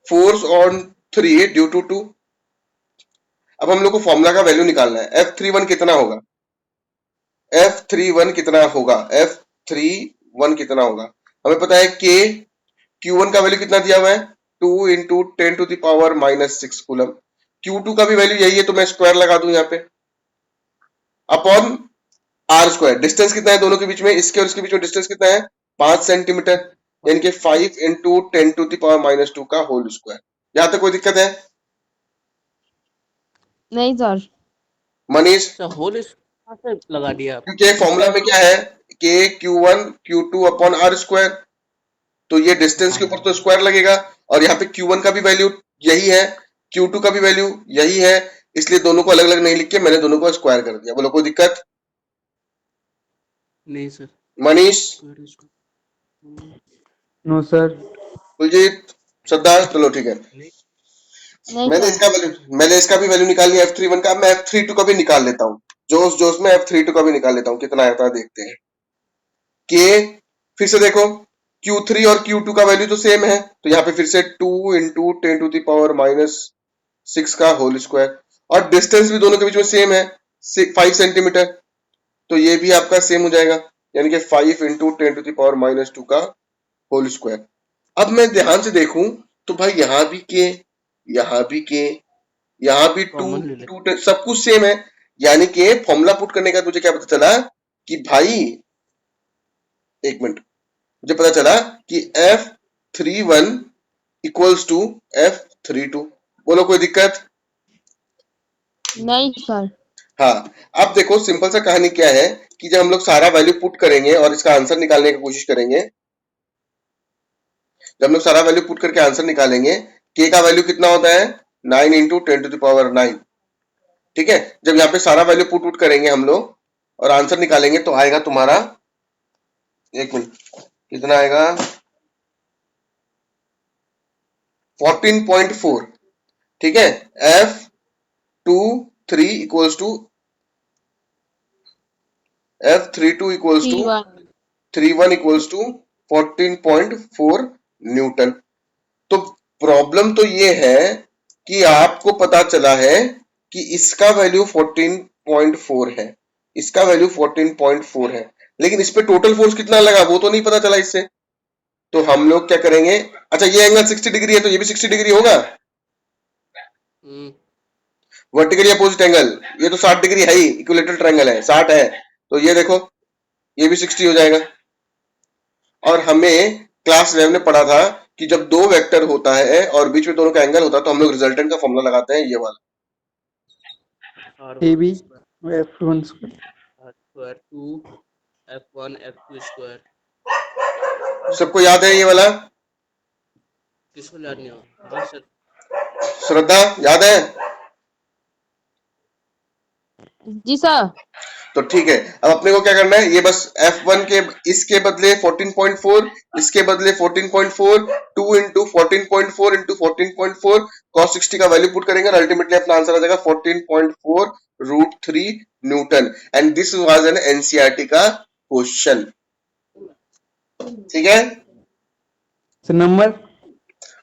फोर्स ऑन 3 ड्यू टू 2। अब हम लोग को फॉर्मूला का वैल्यू निकालना है, F31 कितना होगा, F31 कितना होगा, F31 कितना होगा, हमें पता है K, Q1 का वैल्यू कितना दिया हुआ है 2 इंटू 10⁻⁻6 कूलम, Q2 का भी वैल्यू यही है तो मैं स्क्वायर लगा दूं यहाँ पे, अपॉन आर स्क्वायर। डिस्टेंस कितना है दोनों के बीच में, इसके और इसके बीच में डिस्टेंस कितना है 5 सेंटीमीटर, यानी कि 5 इंटू 10⁻⁻2 का होल स्क्वायर। यहाँ तक कोई दिक्कत है? नहीं सर। मनीष, सर होल कहाँ से लगा दिया आप? क्योंकि फॉर्मूला में क्या है K Q1 Q2 upon R square, तो ये डिस्टेंस के ऊपर तो स्क्वायर लगेगा और यहाँ पे Q1 का भी वैल्यू यही है, Q2 का भी वैल्यू यही है, इसलिए दोनों को अलग अलग नहीं लिख के मैंने दोनों को स्क्वायर कर दिया। बोलो कोई दिक्कत? नहीं sir. Manish, no sir. Kuljeet, Shraddha, चलो ठीक है, नहीं मैंने इसका भी वैल्यू निकाल लिया F31 का। मैं F32 का भी निकाल लेता हूँ, जोश जोश में F32 का भी निकाल लेता हूँ, कितना आता है देखते हैं। K फिर से देखो Q3 और Q2 का वैल्यू तो सेम है, तो यहाँ पे फिर से 2 इंटू 10⁻⁻6 का होल स्क्वायर, और डिस्टेंस भी दोनों के बीच में सेम है 5 सेंटीमीटर, तो ये भी आपका सेम हो जाएगा, यानी कि 5 इंटू 10⁻⁻2 का होल स्क्वायर। अब मैं ध्यान से देखूं तो भाई यहाँ भी K, यहाँ भी K, यहाँ भी 2 सब कुछ सेम है, यानी कि फॉर्मूला पुट करने का मुझे क्या पता चला कि भाई, एक मिनट, मुझे पता चला कि F31 इक्वल्स टू F32। बोलो कोई दिक्कत? नहीं सर। हाँ, अब देखो सिंपल सा कहानी क्या है कि जब हम लोग सारा वैल्यू पुट करेंगे और इसका आंसर निकालने की कोशिश करेंगे, जब हम लोग सारा वैल्यू पुट करके आंसर निकालेंगे, के का वैल्यू कितना होता है 9 इंटू 10⁻9। ठीक है, जब यहाँ पे सारा वैल्यू पुट करेंगे हम लोग और आंसर निकालेंगे तो आएगा तुम्हारा, एक मिनट, कितना आएगा 14.4। ठीक है, F23 equals to F32 equals to 3-1 31 equals to 14.4 newton. तो प्रॉब्लम तो ये है कि आपको पता चला है कि इसका वैल्यू 14.4 है, इसका वैल्यू 14.4 है, लेकिन इस पे टोटल फोर्स कितना लगा वो तो नहीं पता चला इससे। तो हम लोग क्या करेंगे, अच्छा ये एंगल 60 डिग्री है तो ये भी 60 डिग्री होगा, वर्टिकली अपोजिट एंगल, ये तो 60 डिग्री है ही, इक्विलेटरल ट्रायंगल है, 60 है, तो ये देखो ये भी 60 हो जाएगा। और हमें क्लास 11 में पढ़ा था कि जब दो वेक्टर होता है और बीच में दोनों का एंगल होता है तो हम लोग रिजल्टेंट का फॉर्मूला लगाते हैं, ये वाला AB F1 square 2 F1 F2 square. सबको याद है ये वाला? किसको याद नहीं होगा? हाँ सर। श्रद्धा याद है? जी सर। तो ठीक है, अब अपने को क्या करना है, ये बस F1 के इसके बदले 14.4, इसके बदले 14.4, 2 इंटू 14.4 इंटू 14.4 cos 60 का वैल्यू पुट करेंगे और अल्टीमेटली अपना आंसर आ जाएगा 14.4√3 Newton. And this was an NCERT का क्वेश्चन। ठीक है, नंबर,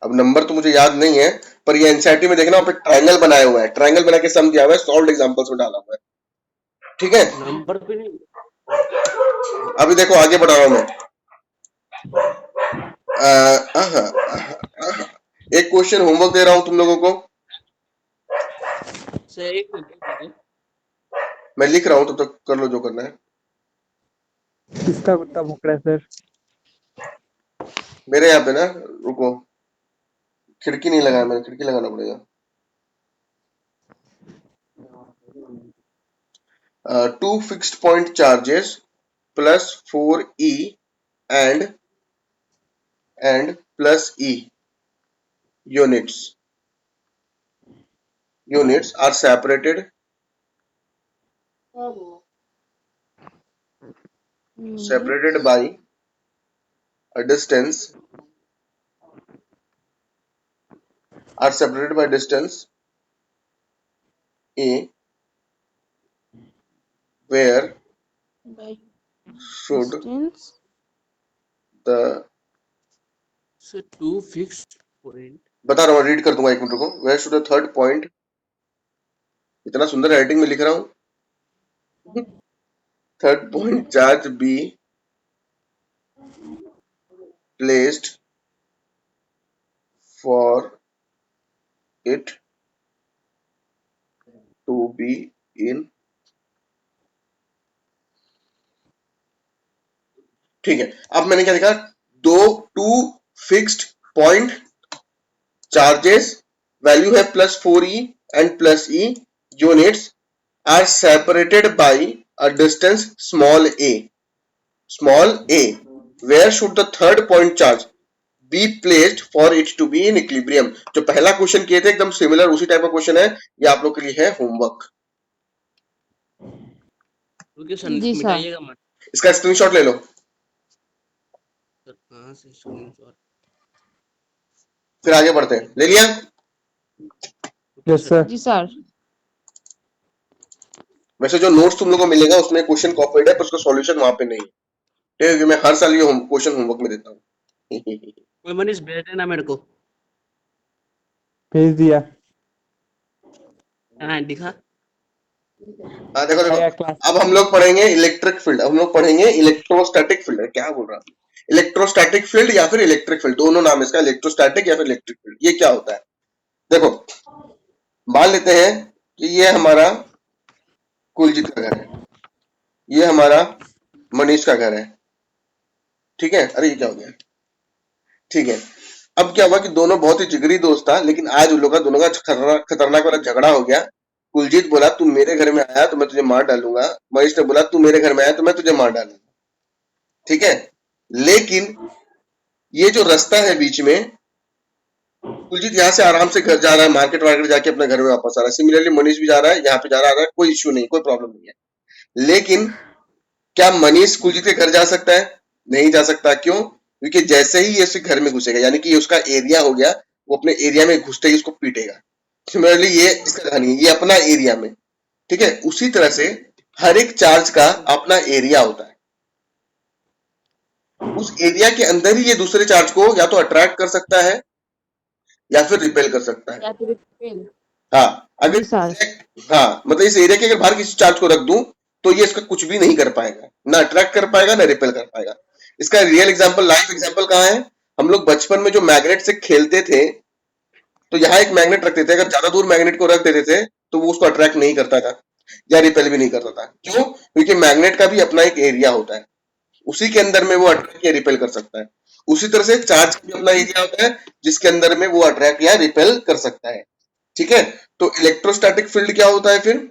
अब नंबर तो मुझे याद नहीं है, पर ये एनसीईआरटी में देखना, आप एक ट्रायंगल बनाया हुआ है, ट्रायंगल बना के सम दिया हुआ है, सॉल्व्ड एग्जांपल्स में डाला हुआ है। ठीक है, नंबर भी नहीं। अभी देखो आगे बढ़ा रहा हूं मैं। एक क्वेश्चन होमवर्क दे रहा हूं तुम लोगों को, सर एक मिनट दीजिए। मैं लिख रहा हूं, तब तक कर लो जो करना है। किसका कुत्ता भौंक रहा है सर? मेरे यहाँ पे ना, रुको, खिड़की नहीं लगाया मैंने, खिड़की लगाना पड़ेगा। 2 fixed point charges plus 4E and plus E units are separated by a distance A, where By should distance. the, sir 2 fixed point. बता रहा हूँ, रीड कर दूंगा, एक मिनट रुको। where should the third point, इतना सुंदर राइटिंग में लिख रहा हूँ, third point charge be placed for it to be in, ठीक है। अब मैंने क्या लिखा, two fixed point charges, value है +4E and +E, units are separated by a distance small a, where should the third point charge be placed for it to be in equilibrium. जो पहला question किए थे एकदम similar उसी type का question है, ये आप लोग के लिए है होमवर्क। रुकिए सर, जी सर। मिटाइएगा मत। इसका स्क्रीनशॉट ले लो। सर कहाँ से स्क्रीनशॉट? फिर आगे बढ़ते हैं, ले लिया? Yes sir. जी सर। वैसे जो नोट्स तुम लोगों को मिलेगा उसमें क्वेश्चन कॉपीड है, पर उसका सॉल्यूशन वहां पे नहीं है। ठीक है, मैं हर साल ये क्वेश्चन होमवर्क में देता हूँ। कोई मनीष भेज देना मेरे को। भेज दिया। हाँ दिखा। हाँ देखो आया देखो, क्लास। अब हम लोग पढ़ेंगे इलेक्ट्रिक फील्ड, हम लोग पढ़ेंगे इलेक्ट्रोस्टैटिक फील्ड, क्या बोल रहा हूँ, इलेक्ट्रोस्टैटिक फील्ड या फिर इलेक्ट्रिक फील्ड, दोनों नाम है इसका, इलेक्ट्रोस्टैटिक या फिर इलेक्ट्रिक फील्ड। ये क्या होता है, देखो मान लेते हैं कि ये हमारा कुलजीत का घर है, ये हमारा मनीष का घर है। ठीक है, अरे ये क्या हो गया, ठीक है। अब क्या हुआ कि दोनों बहुत ही जिगरी दोस्त था, लेकिन आज उन लोगों का दोनों का खतरनाक वाला झगड़ा हो गया। कुलजीत बोला तू मेरे घर में आया तो मैं तुझे मार डालूंगा, मनीष ने बोला तू मेरे घर में आया तो मैं तुझे मार डालूंगा, ठीक है। लेकिन ये जो रास्ता है बीच में, कुलजीत यहाँ से आराम से घर जा रहा है, मार्केट वार्केट जाके अपने घर में वापस आ रहा है। सिमिलरली मनीष भी जा रहा है, यहाँ पे जा रहा है, कोई इश्यू नहीं, कोई प्रॉब्लम नहीं है। लेकिन क्या मनीष कुलजीत के घर जा सकता है? नहीं जा सकता। क्यों? क्योंकि जैसे ही ये उसके घर में घुसेगा, यानी कि ये उसका एरिया हो गया, वो अपने एरिया में घुसते ही उसको पीटेगा। सिमिलरली ये इसका घर नहीं है, ये अपना एरिया में, ठीक है। उसी तरह से हर एक चार्ज का अपना एरिया होता है। उस एरिया के अंदर ही ये दूसरे चार्ज को या तो अट्रैक्ट कर सकता है या फिर रिपेल कर सकता है। या फिर रिपेल। हाँ, अगर जी सर। हाँ, मतलब इस एरिया के अगर बाहर किसी चार्ज को रख दूं तो ये इसका कुछ भी नहीं कर पाएगा, ना अट्रैक्ट कर पाएगा ना रिपेल कर पाएगा। इसका रियल एग्जांपल, लाइव एग्जांपल कहाँ है? हम लोग बचपन में जो मैग्नेट से खेलते थे, तो यहाँ एक मैग्नेट रखते थे, अगर ज्यादा दूर मैग्नेट को रख देते थे तो वो उसको अट्रैक्ट नहीं करता था या रिपेल भी नहीं करता था। क्यों? क्योंकि मैग्नेट का भी अपना एक एरिया होता है, उसी के अंदर में वो अट्रैक्ट या रिपेल कर सकता है। उसी तरह से चार्ज का भी अपना एरिया होता है जिसके अंदर में वो अट्रैक्ट या रिपेल कर सकता है, ठीक है। तो इलेक्ट्रोस्टैटिक फील्ड क्या होता है फिर?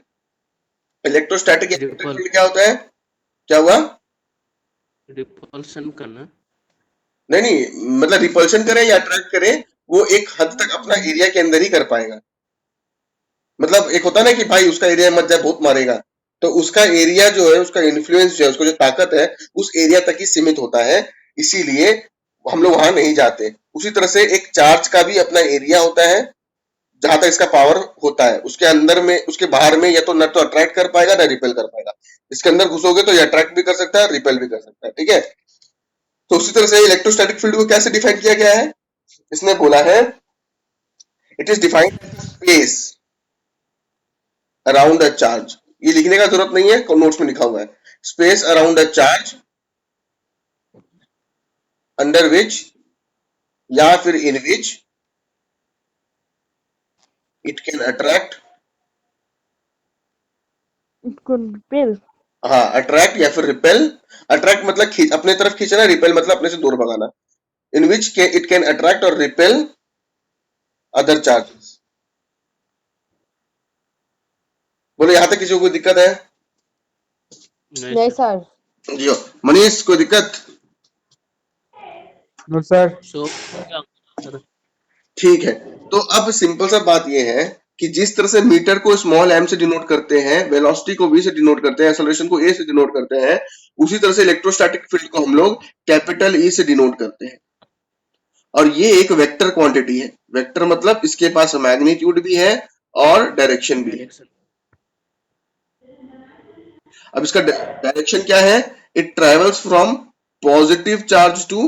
इलेक्ट्रोस्टैटिक रिपल फील्ड क्या होता है? क्या हुआ? रिपल्सन करना। नहीं, मतलब रिपल्शन करे या अट्रैक्ट करे, वो एक हद तक अपना एरिया के अंदर ही कर पाएगा। मतलब एक होता है ना कि भाई उसका एरिया मत जाए, बहुत मारेगा, तो उसका एरिया जो है, उसका इन्फ्लुएंस जो है, उसको जो ताकत है, उस एरिया तक ही सीमित होता है, इसीलिए हम लोग वहां नहीं जाते। उसी तरह से एक चार्ज का भी अपना एरिया होता है जहां तक इसका पावर होता है, उसके अंदर में, उसके बाहर में या तो न तो अट्रैक्ट कर पाएगा ना रिपेल कर पाएगा। इसके अंदर घुसोगे तो ये अट्रैक्ट भी कर सकता है, रिपेल भी कर सकता है, ठीक है। तो उसी तरह से इलेक्ट्रोस्टैटिक फील्ड को कैसे डिफाइन किया गया है? इसने बोला है it is defined space around a charge. ये लिखने का जरूरत नहीं है, नोट्स में लिखा हुआ है, space around a charge under which या फिर in which it can attract, it could repel. हाँ, अट्रैक्ट या फिर रिपेल। अट्रैक्ट मतलब अपने तरफ खींचना, रिपेल मतलब अपने से दूर भगाना। इन विच इट कैन अट्रैक्ट और रिपेल अदर चार्जेस। बोलो यहां तक किसी को कोई दिक्कत है? नहीं सर। जी हो। मनीष, कोई दिक्कत? No sir. शो क्या? ठीक है। तो अब सिंपल सा बात यह है कि जिस तरह से मीटर को स्मॉल m से डिनोट करते हैं, वेलोसिटी को v से डिनोट करते हैं, एक्सेलरेशन को a से डिनोट करते हैं, उसी तरह से इलेक्ट्रोस्टैटिक फील्ड को हम लोग कैपिटल E से डिनोट करते हैं। और ये एक वेक्टर क्वांटिटी है। वेक्टर मतलब इसके पास मैग्नीट्यूड भी है और डायरेक्शन भी है। डायरेक्शन। अब इसका डायरेक्शन क्या है? It travels from positive charge to,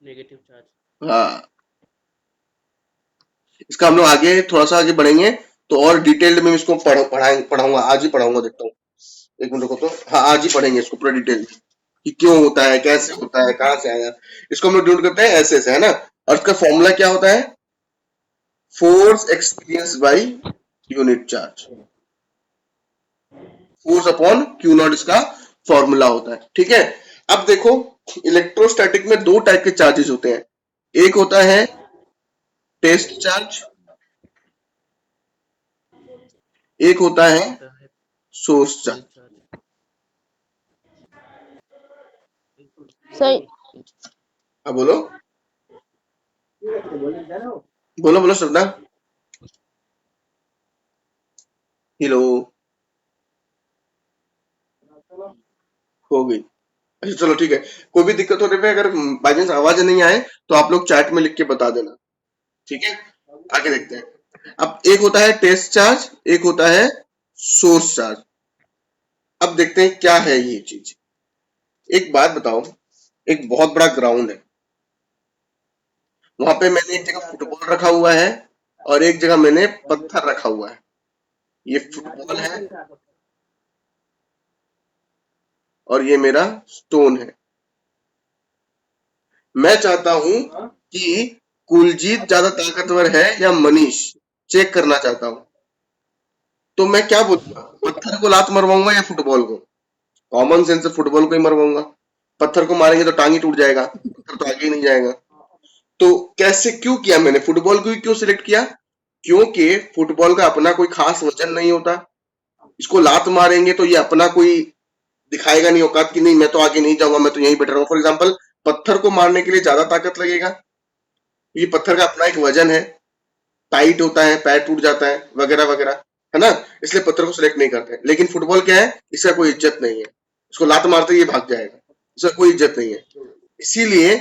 negative charge. हाँ, इसका हम लोग आगे थोड़ा सा आगे बढ़ेंगे तो और डिटेल्ड में इसको पढ़ाऊंगा, आज ही पढ़ाऊंगा, देखता हूँ, एक मिनट को। तो हाँ, आज ही पढ़ेंगे इसको पूरा डिटेल कि क्यों होता है, कैसे होता है, कहाँ से आया। इसको हम लोग डिनोट करते हैं ऐसे से, है ना। और इसका फॉर्मूला क्या होता है? Force experience by unit charge, force upon Q not इसका फॉर्मूला होता है, ठीक है। अब देखो, इलेक्ट्रोस्टैटिक में दो टाइप के चार्जेस होते हैं। एक होता है टेस्ट चार्ज, एक होता है सोर्स चार्ज। सही। हाँ, बोलो बोलो बोलो श्रद्धा। हेलो, हो गई? अच्छा चलो ठीक है। कोई भी दिक्कत हो रही है, अगर बाई चांस आवाज नहीं आए तो आप लोग चैट में लिख के बता देना, ठीक है। आगे देखते हैं। अब एक होता है टेस्ट चार्ज, एक होता है सोर्स चार्ज। अब देखते हैं क्या है ये चीज। एक बात बताओ, एक बहुत बड़ा ग्राउंड है, वहां पे मैंने एक जगह फुटबॉल रखा हुआ है और एक जगह मैंने पत्थर रखा हुआ है। ये फुटबॉल है और ये मेरा स्टोन है। मैं चाहता हूं कि कुलजीत ज्यादा ताकतवर है या मनीष, चेक करना चाहता हूं। तो मैं क्या बोलूंगा? पत्थर को लात मरवाऊंगा या फुटबॉल को? कॉमन सेंस से फुटबॉल को ही मरवाऊंगा। पत्थर को मारेंगे तो टांग ही टूट जाएगा, पत्थर तो आगे ही नहीं जाएगा। तो कैसे, क्यों किया मैंने फुटबॉल को ही क्यों सिलेक्ट किया? क्योंकि फुटबॉल का अपना कोई खास वजन नहीं होता। इसको लात मारेंगे तो ये अपना कोई दिखाएगा नहीं औकात कि नहीं मैं तो आगे नहीं जाऊंगा, मैं तो यहीं बैठ रहा हूँ। फॉर एग्जाम्पल पत्थर को मारने के लिए ज्यादा ताकत लगेगा, ये पत्थर का अपना एक वजन है, टाइट होता है, पैर टूट जाता है वगैरह वगैरह, है ना। इसलिए पत्थर को सिलेक्ट नहीं करते। लेकिन फुटबॉल क्या है, इसका कोई इज्जत नहीं है, इसको लात मारते ही ये भाग जाएगा, इसका कोई इज्जत नहीं है। इसीलिए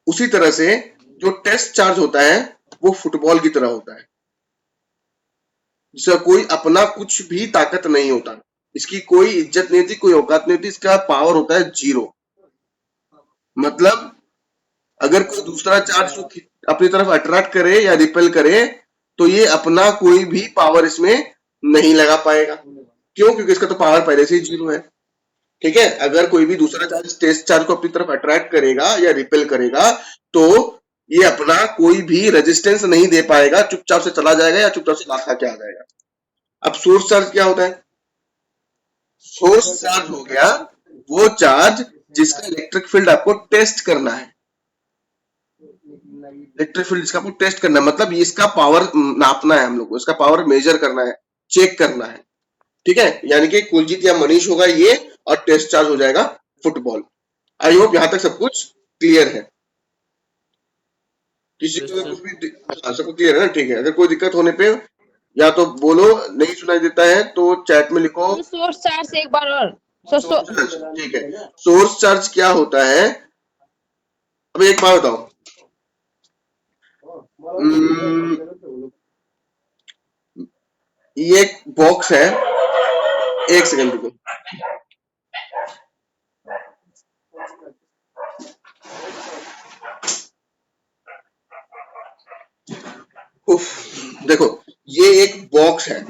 उसी तरह से जो टेस्ट चार्ज होता है वो फुटबॉल की तरह होता है, जिसका कोई अपना कुछ भी ताकत नहीं होता, इसकी कोई इज्जत नहीं होती, कोई औकात नहीं होती, इसका पावर होता है 0। मतलब अगर कोई दूसरा चार्ज को अपनी तरफ अट्रैक्ट करे या रिपेल करे तो ये अपना कोई भी पावर इसमें नहीं लगा पाएगा। क्यों? क्योंकि इसका तो पावर पहले से ही 0 है। ठीक है, अगर कोई भी दूसरा चार्ज टेस्ट चार्ज को अपनी तरफ अट्रैक्ट करेगा या रिपेल करेगा तो ये अपना कोई भी रेजिस्टेंस नहीं दे पाएगा, चुपचाप से चला जाएगा या चुपचाप से लात खा के आ जाएगा। अब सोर्स चार्ज क्या होता है? सोर्स चार्ज हो गया वो चार्ज जिसका इलेक्ट्रिक फील्ड आपको टेस्ट करना है। इलेक्ट्रिक फील्ड जिसका आपको टेस्ट करना है, मतलब इसका पावर नापना है हम लोग को, इसका पावर मेजर करना है, चेक करना है। ठीक है, यानी कि कुलजीत या मनीष होगा ये, और टेस्ट चार्ज हो जाएगा फुटबॉल। आई होप यहां तक सब कुछ क्लियर है। किसी को कुछ भी सब कुछ क्लियर है ना? ठीक है, अगर कोई दिक्कत होने पे या तो बोलो, नहीं सुनाई देता है तो चैट में लिखो सोर्स चार्ज एक बार और सोर्स चार्ज। ठीक है, सोर्स चार्ज क्या होता है? अब एक बात बताओ, ये एक बॉक्स है, एक सेकंड रुको, देखो ये एक बॉक्स है,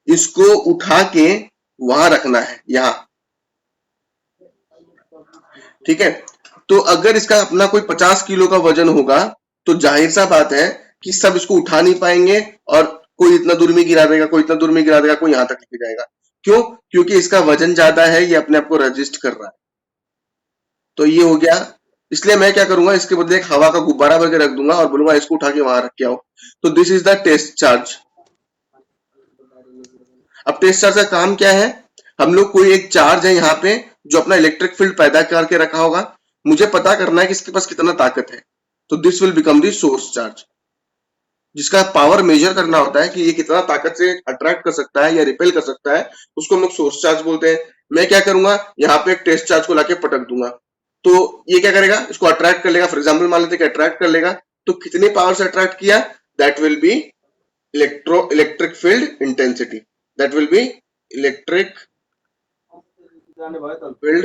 इसको उठा के वहां रखना है, यहां। ठीक है, तो अगर इसका अपना कोई 50 किलो का वजन होगा तो जाहिर सा बात है कि सब इसको उठा नहीं पाएंगे, और कोई इतना दूर में गिरा देगा, कोई इतना दूर में गिरा देगा, कोई यहां तक लेके जाएगा। क्यों? क्योंकि इसका वजन ज्यादा है, ये अपने आप को रजिस्ट कर रहा है। तो ये हो गया। इसलिए मैं क्या करूंगा, इसके बदले एक हवा का गुब्बारा भर के रख दूंगा और बोलूंगा इसको उठा के वहां रख के आओ। तो this is the test charge. अब टेस्ट चार्ज का काम क्या है? हम लोग कोई एक चार्ज है यहाँ पे जो अपना इलेक्ट्रिक फील्ड पैदा करके रखा होगा, मुझे पता करना है कि इसके पास कितना ताकत है, तो this will become the source charge, जिसका पावर मेजर करना होता है कि ये कितना ताकत से अट्रैक्ट कर सकता है या रिपेल कर सकता है, उसको हम लोग सोर्स चार्ज बोलते हैं। मैं क्या करूंगा, यहाँ पे एक टेस्ट चार्ज को लाके पटक दूंगा, तो ये क्या करेगा, इसको अट्रैक्ट कर लेगा। फॉर एग्जाम्पल मान लेते हैं अट्रैक्ट कर लेगा, तो कितनी पावर से अट्रैक्ट किया, that will be electric field intensity, that will be electric field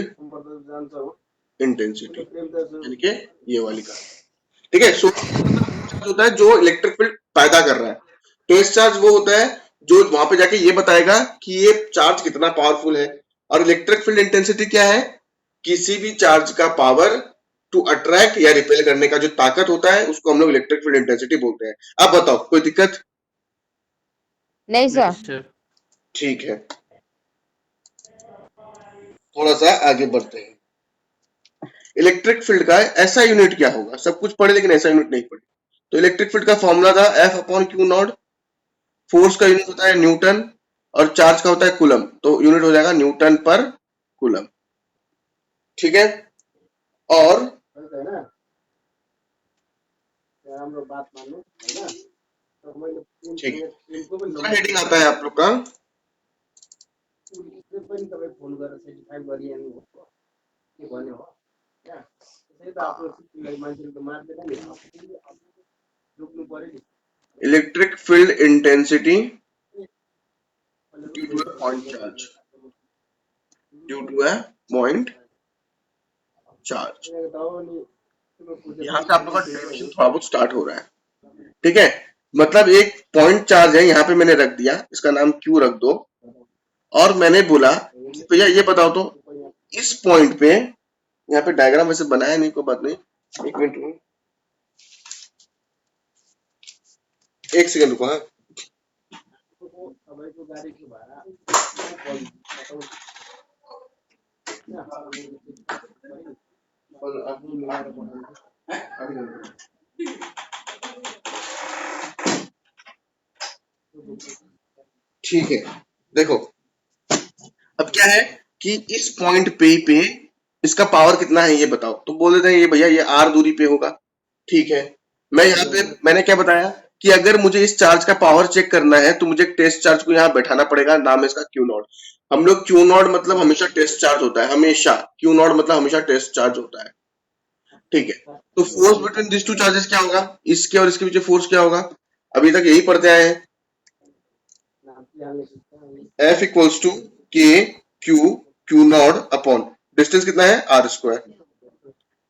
intensity, यानी कि ये वाली का। ठीक है, सोर्स होता है जो इलेक्ट्रिक फील्ड पैदा कर रहा है, टेस्ट चार्ज वो होता है जो वहां पे जाके ये बताएगा कि ये चार्ज कितना पावरफुल है। और इलेक्ट्रिक फील्ड इंटेंसिटी क्या है? किसी भी चार्ज का पावर टू अट्रैक्ट या रिपेल करने का जो ताकत होता है उसको हम लोग इलेक्ट्रिक फील्ड इंटेंसिटी बोलते हैं। अब बताओ, कोई दिक्कत? नहीं सर। ठीक है, थोड़ा सा आगे बढ़ते हैं। इलेक्ट्रिक फील्ड का ऐसा यूनिट क्या होगा? सब कुछ पढ़े लेकिन ऐसा यूनिट नहीं पढ़े। तो इलेक्ट्रिक फील्ड का फॉर्मूला था F/Q0, फोर्स का यूनिट होता है न्यूटन, और चार्ज का होता है कूलम, तो यूनिट हो जाएगा न्यूटन पर कूलम। ठीक है, और ठीक है, दूसरा हेडिंग आता है आप लोग का electric field intensity due to a point charge, due to a point charge. यहाँ से आप लोग का डेरिवेशन थोड़ा बहुत स्टार्ट हो रहा है। ठीक है, मतलब एक पॉइंट चार्ज है, यहाँ पे मैंने रख दिया, इसका नाम Q रख दो, और मैंने बोला भैया ये बताओ तो इस पॉइंट पे, यहाँ पे डायग्राम वैसे बनाया नहीं, कोई बात नहीं, एक मिनट रुको, एक सेकंड रुको। हाँ, ठीक है, देखो अब क्या है कि इस पॉइंट पे इसका पावर कितना है ये बताओ, तो बोल देते हैं ये भैया ये r दूरी पे होगा। ठीक है, मैं यहाँ पे मैंने क्या बताया कि अगर मुझे इस चार्ज का पावर चेक करना है तो मुझे टेस्ट चार्ज को यहाँ बैठाना पड़ेगा, नाम है इसका क्यू नॉट। हम लोग क्यू नॉट मतलब हमेशा टेस्ट चार्ज होता है, हमेशा क्यू नॉट मतलब हमेशा टेस्ट चार्ज होता है। ठीक है, तो force between this two charges क्या होगा, इसके और इसके बीच फोर्स क्या होगा, अभी तक यही पढ़ते आए हैं, F इक्वल्स टू के Q Q not upon distance कितना है आर स्क्वायर।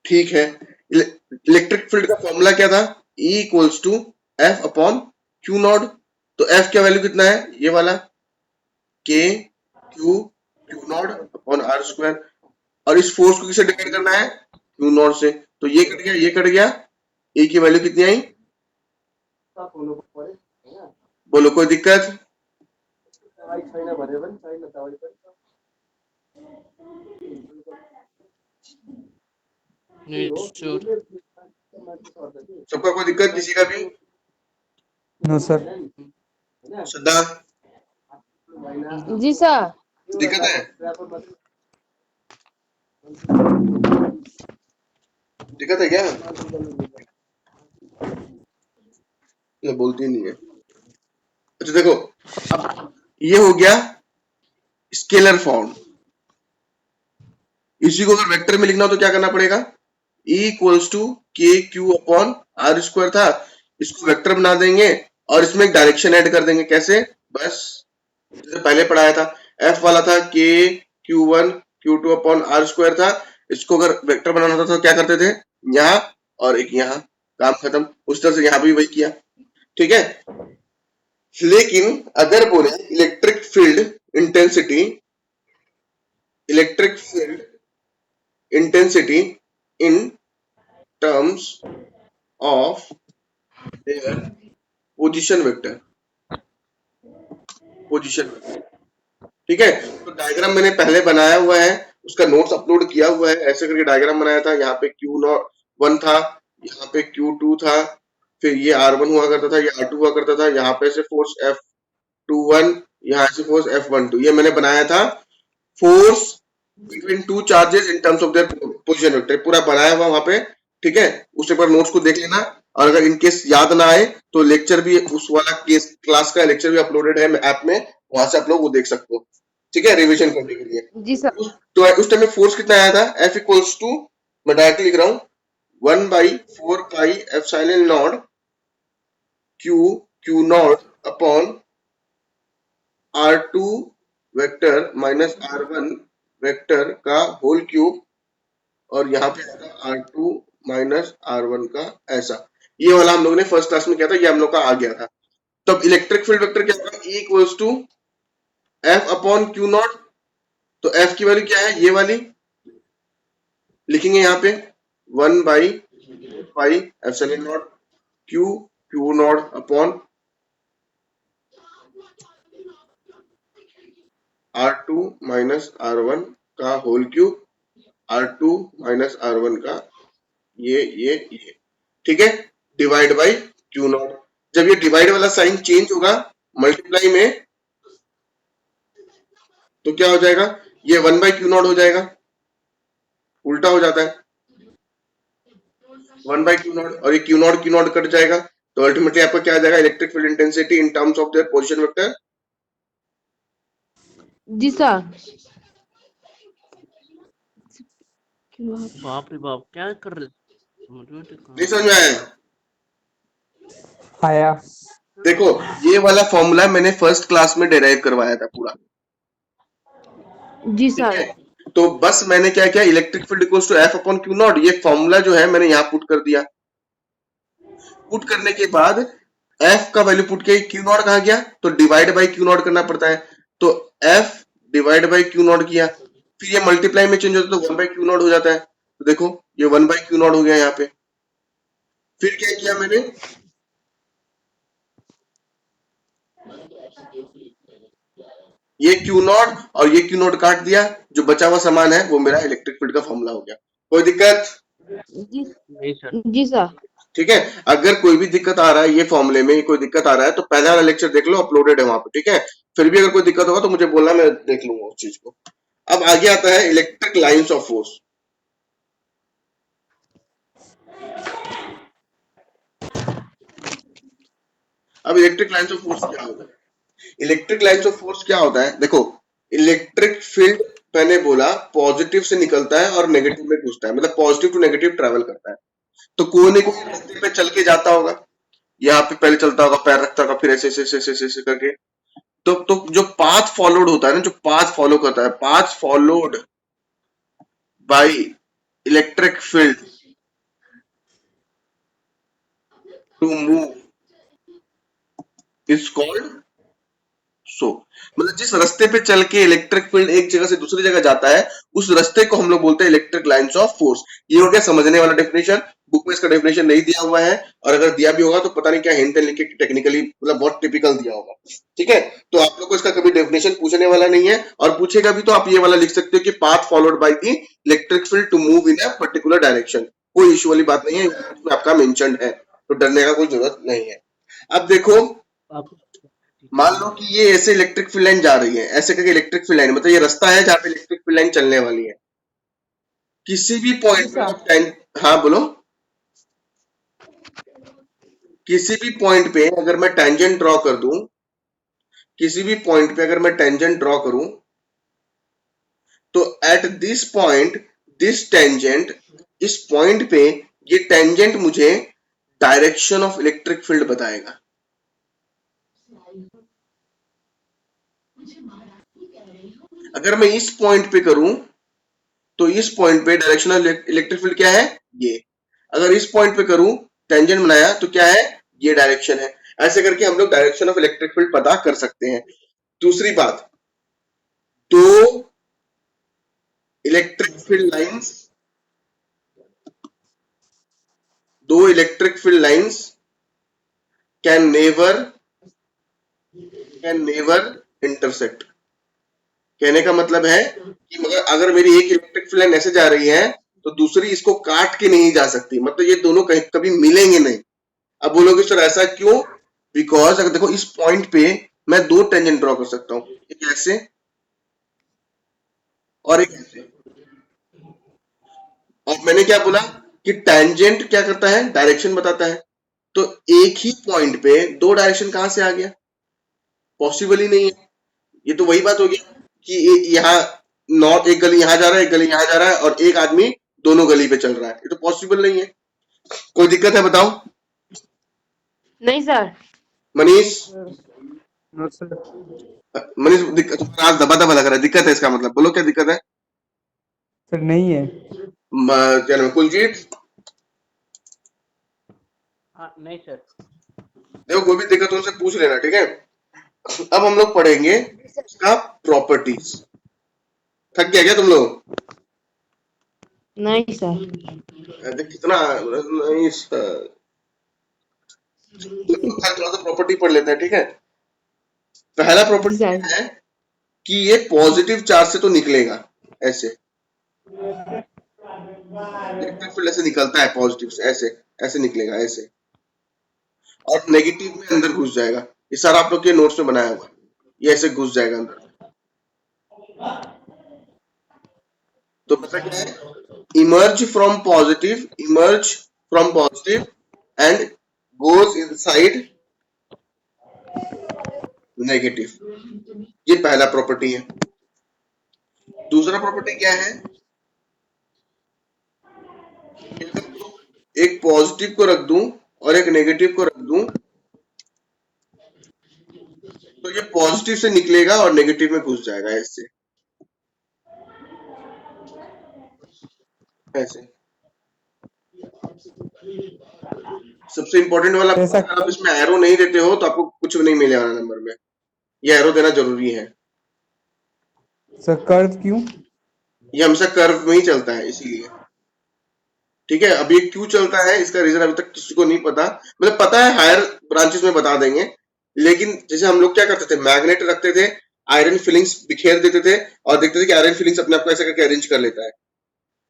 ठीक है, इलेक्ट्रिक फील्ड का फॉर्मूला क्या था, E equals to F upon Q not. तो F का वैल्यू कितना है, ये वाला K Q Q not upon R square, और इस फोर्स को किससे डिवाइड करना है, क्यू नॉट से। तो ये कट गया, ये कट गया, E की वैल्यू कितनी आई, बोलो कोई दिक्कत, नहीं श्योर। सबका कोई दिक्कत, किसी का भी, no sir. Shraddha ji sir. दिक्कत है, दिक्कत है क्या, ये बोलती नहीं है। अच्छा देखो, अब ये हो गया स्केलर फॉर्म, इसी को अगर वेक्टर में लिखना हो तो क्या करना पड़ेगा, E इक्वल्स टू के क्यू अपॉन आर स्क्वायर था, इसको वेक्टर बना देंगे और इसमें एक डायरेक्शन ऐड कर देंगे, कैसे, बस जैसे पहले पढ़ाया था, F वाला था K Q one Q two upon R square था, इसको अगर वेक्टर बनाना था तो क्या करते थे, यहाँ और एक यहाँ, काम खत्म। उस तरह से यहाँ भी वही किया। ठीक है, लेकिन अगर बोले electric field intensity in terms of their position vector, ठीक है, तो डायग्राम मैंने पहले बनाया हुआ है, उसका नोट्स अपलोड किया हुआ है, ऐसे करके डायग्राम बनाया था। यहाँ पे Q1 था, यहाँ पे Q2 था, फिर ये R1 हुआ करता था, ये R2 हुआ करता था, यहाँ पे से फोर्स F21, यहाँ से फोर्स F12, ये मैंने बनाया था force between two charges in terms of their position vector, पूरा बनाया हुआ वहां पे। ठीक है, उस एक बार नोट्स को देख लेना, और अगर इनकेस याद ना आए तो लेक्चर भी, उस वाला केस क्लास का लेक्चर भी अपलोडेड है ऐप में, वहां से आप लोग वो देख सकते हो। ठीक है, रिवीजन करने के लिए। जी सर। तो उस टाइम में फोर्स कितना आया था, F इक्वल्स टू, मैं डायरेक्टली लिख रहा हूँ 1/4 pi epsilon not Q not upon R2 vector minus R1 vector का होल क्यूब, और यहाँ पे आएगा R2 माइनस R1 का ऐसा। ये वाला हम लोगों ने फर्स्ट क्लास में किया था, ये हम लोग का आ गया था। तब इलेक्ट्रिक फील्ड वेक्टर क्या होगा, E equals to F upon Q not. तो F की वैल्यू क्या है, ये वाली लिखेंगे यहाँ पे 1/पाई epsilon not Q not upon R2 minus R1 का whole cube, R2 minus R1 का ये। ठीक है, डिवाइड बाई क्यू नॉट। जब ये डिवाइड वाला साइन चेंज होगा मल्टीप्लाई में, तो क्या हो जाएगा, ये 1/क्यू नॉट हो जाएगा, उल्टा हो जाता है 1/क्यू नॉट, और ये क्यू नॉट कट जाएगा, तो अल्टीमेटली आपका क्या आ जाएगा, electric field intensity in terms of their position vector. जी सर। बाप रे बाप, क्या कर रहे नहीं समझ में आया, आया। देखो ये वाला फॉर्मूला मैंने फर्स्ट क्लास में डिराइव करवाया था पूरा। जी ठीक सर। है, तो बस मैंने क्या किया, electric field equals to F upon Q naught, ये फॉर्मूला जो है मैंने यहाँ पुट कर दिया। पुट करने के बाद F का वैल्यू पुट किया, क्यू नॉट कहाँ गया, तो डिवाइड बाई क्यू नॉट करना पड़ता है, तो F divide by Q not किया, फिर ये मल्टीप्लाई में चेंज होता है तो 1/क्यू नॉट हो जाता है। तो देखो ये 1/क्यू नॉट हो गया यहाँ पे। फिर क्या किया मैंने, ये क्यू नॉट और ये क्यू नॉट काट दिया, जो बचा हुआ सामान है वो मेरा इलेक्ट्रिक फील्ड का फॉर्मूला हो गया। कोई दिक्कत, जी नहीं सर। जी सर। ठीक है, अगर कोई भी दिक्कत आ रहा है ये फॉर्मूले में, कोई दिक्कत आ रहा है तो पहला वाला लेक्चर देख लो, अपलोडेड है वहां पे। ठीक है, फिर भी अगर कोई दिक्कत होगा तो मुझे बोलना, मैं देख लूंगा उस चीज को। अब आगे आता है इलेक्ट्रिक लाइंस ऑफ फोर्स। अब इलेक्ट्रिक लाइंस ऑफ फोर्स क्या होता है? इलेक्ट्रिक लाइंस ऑफ फोर्स क्या होता है? देखो, इलेक्ट्रिक फील्ड मैंने बोला पॉजिटिव से निकलता है और नेगेटिव में घुसता है, मतलब पॉजिटिव टू नेगेटिव ट्रेवल करता है। तो कोई ना कोई रास्ते पे चल के जाता होगा, यहाँ पे पहले चलता होगा, पैर रखता होगा, फिर ऐसे ऐसे ऐसे ऐसे ऐसे करके। तो जो पाथ फॉलोड होता है ना, जो पाथ फॉलो करता है, path followed by electric field to move is called so. मतलब जिस रास्ते पे चल के इलेक्ट्रिक फील्ड एक जगह से दूसरी जगह जाता है, उस रास्ते को हम लोग बोलते हैं इलेक्ट्रिक लाइंस ऑफ फोर्स। ये हो गया समझने वाला डेफिनेशन। बुक में इसका डेफिनेशन नहीं दिया हुआ है, और अगर दिया भी होगा तो पता नहीं क्या हिंट लिख के टेक्निकली, मतलब बहुत टिपिकल दिया होगा। ठीक है, तो आप लोग को इसका कभी डेफिनेशन पूछने वाला नहीं है, और पूछेगा भी तो आप ये वाला लिख सकते हो कि path followed by the electric field to move in a particular direction. कोई इश्यू वाली बात नहीं है, इसमें आपका मेंशन है, तो डरने का कोई जरूरत नहीं है। अब देखो, आप मान लो कि ये ऐसे इलेक्ट्रिक फील्ड लाइन जा रही है, ऐसे करके इलेक्ट्रिक फील्ड लाइन, मतलब ये रास्ता है जहाँ पे इलेक्ट्रिक फील्ड लाइन चलने वाली है। किसी भी पॉइंट पे आप हाँ बोलो। किसी भी पॉइंट पे अगर मैं टेंजेंट ड्रॉ कर दूं, किसी भी पॉइंट पे अगर मैं टेंजेंट ड्रॉ करूं, तो at this point this tangent, इस पॉइंट पे ये टेंजेंट मुझे डायरेक्शन ऑफ इलेक्ट्रिक फील्ड बताएगा। अगर मैं इस पॉइंट पे करूं, तो इस पॉइंट पे डायरेक्शन ऑफ इलेक्ट्रिक फील्ड क्या है? ये। अगर इस पॉइंट पे करूं, टेंजेंट बनाया, तो क्या है? ये डायरेक्शन है। ऐसे करके हम लोग डायरेक्शन ऑफ इलेक्ट्रिक फील्ड पता कर सकते हैं। दूसरी बात, दो इलेक्ट्रिक फील्ड लाइंस, दो electric field lines can never intersect. कहने का मतलब है कि मगर अगर मेरी एक इलेक्ट्रिक फील्ड लाइन ऐसे जा रही है, तो दूसरी इसको काट के नहीं जा सकती, मतलब ये दोनों कहीं कभी मिलेंगे नहीं। अब बोलोगे सर ऐसा क्यों? बिकॉज अगर देखो, इस पॉइंट पे मैं दो टेंजेंट ड्रॉ कर सकता हूँ, एक ऐसे और एक ऐसे। और मैंने क्या बोला कि टेंजेंट क्या करता है? डायरेक्शन बताता है। तो एक ही पॉइंट पे दो डायरेक्शन कहां से आ गया? पॉसिबल ही नहीं है। ये तो वही बात होगी कि यहाँ नॉर्थ, एक गली यहाँ जा रहा है, एक गली यहाँ जा रहा है, और एक आदमी दोनों गली पे चल रहा है। ये तो पॉसिबल नहीं है। कोई दिक्कत है बताओ? नहीं sir. Manish, no sir. Manish दिक्कत, तुम्हारा आज दबा दबा लग रहा है, दिक्कत है इसका मतलब, बोलो क्या दिक्कत है? सर नहीं है। क्या नाम है? कुलजीत, हाँ नहीं सर। देखो कोई भी दिक्कत हो उनसे पूछ लेना, ठीक है? अब हम लोग पढ़ेंगे इसका प्रॉपर्टीज। थक गया क्या तुम लोग? नहीं सर। कितना नहीं सर। थोड़ा सा प्रॉपर्टी पढ़ लेते हैं, ठीक है? पहला प्रॉपर्टी सर। क्या है कि ये पॉजिटिव चार्ज से तो निकलेगा, ऐसे इलेक्ट्रिक फील्ड ऐसे निकलता है, पॉजिटिव से ऐसे ऐसे निकलेगा ऐसे, और नेगेटिव में अंदर घुस जाएगा। ये सारा आप लोग के नोट्स में बनाया हुआ है, ये ऐसे घुस जाएगा अंदर। तो पता क्या है? Emerge from positive and goes inside negative. ये पहला प्रॉपर्टी है। दूसरा प्रॉपर्टी क्या है? एक पॉजिटिव को रख दूं और एक नेगेटिव को रख दूं, तो ये पॉजिटिव से निकलेगा और नेगेटिव में घुस जाएगा, ऐसे ऐसे। सबसे इंपॉर्टेंट वाला, ऐसा अगर आप इसमें एरो नहीं देते हो तो आपको कुछ भी नहीं मिलेगा नंबर में। ये एरो देना जरूरी है। सर कर्व क्यों? ये हमेशा कर्व में ही चलता है, इसीलिए। ठीक है, अब ये क्यों चलता है इसका रीजन अभी तक किसी को नहीं पता, मतलब पता है हायर ब्रांचेस में बता देंगे। लेकिन जैसे हम लोग क्या करते थे, मैग्नेट रखते थे, आयरन फिलिंग्स बिखेर देते थे, और देखते थे कि आयरन फिलिंग्स अपने आप को ऐसे करके अरेंज कर लेता है।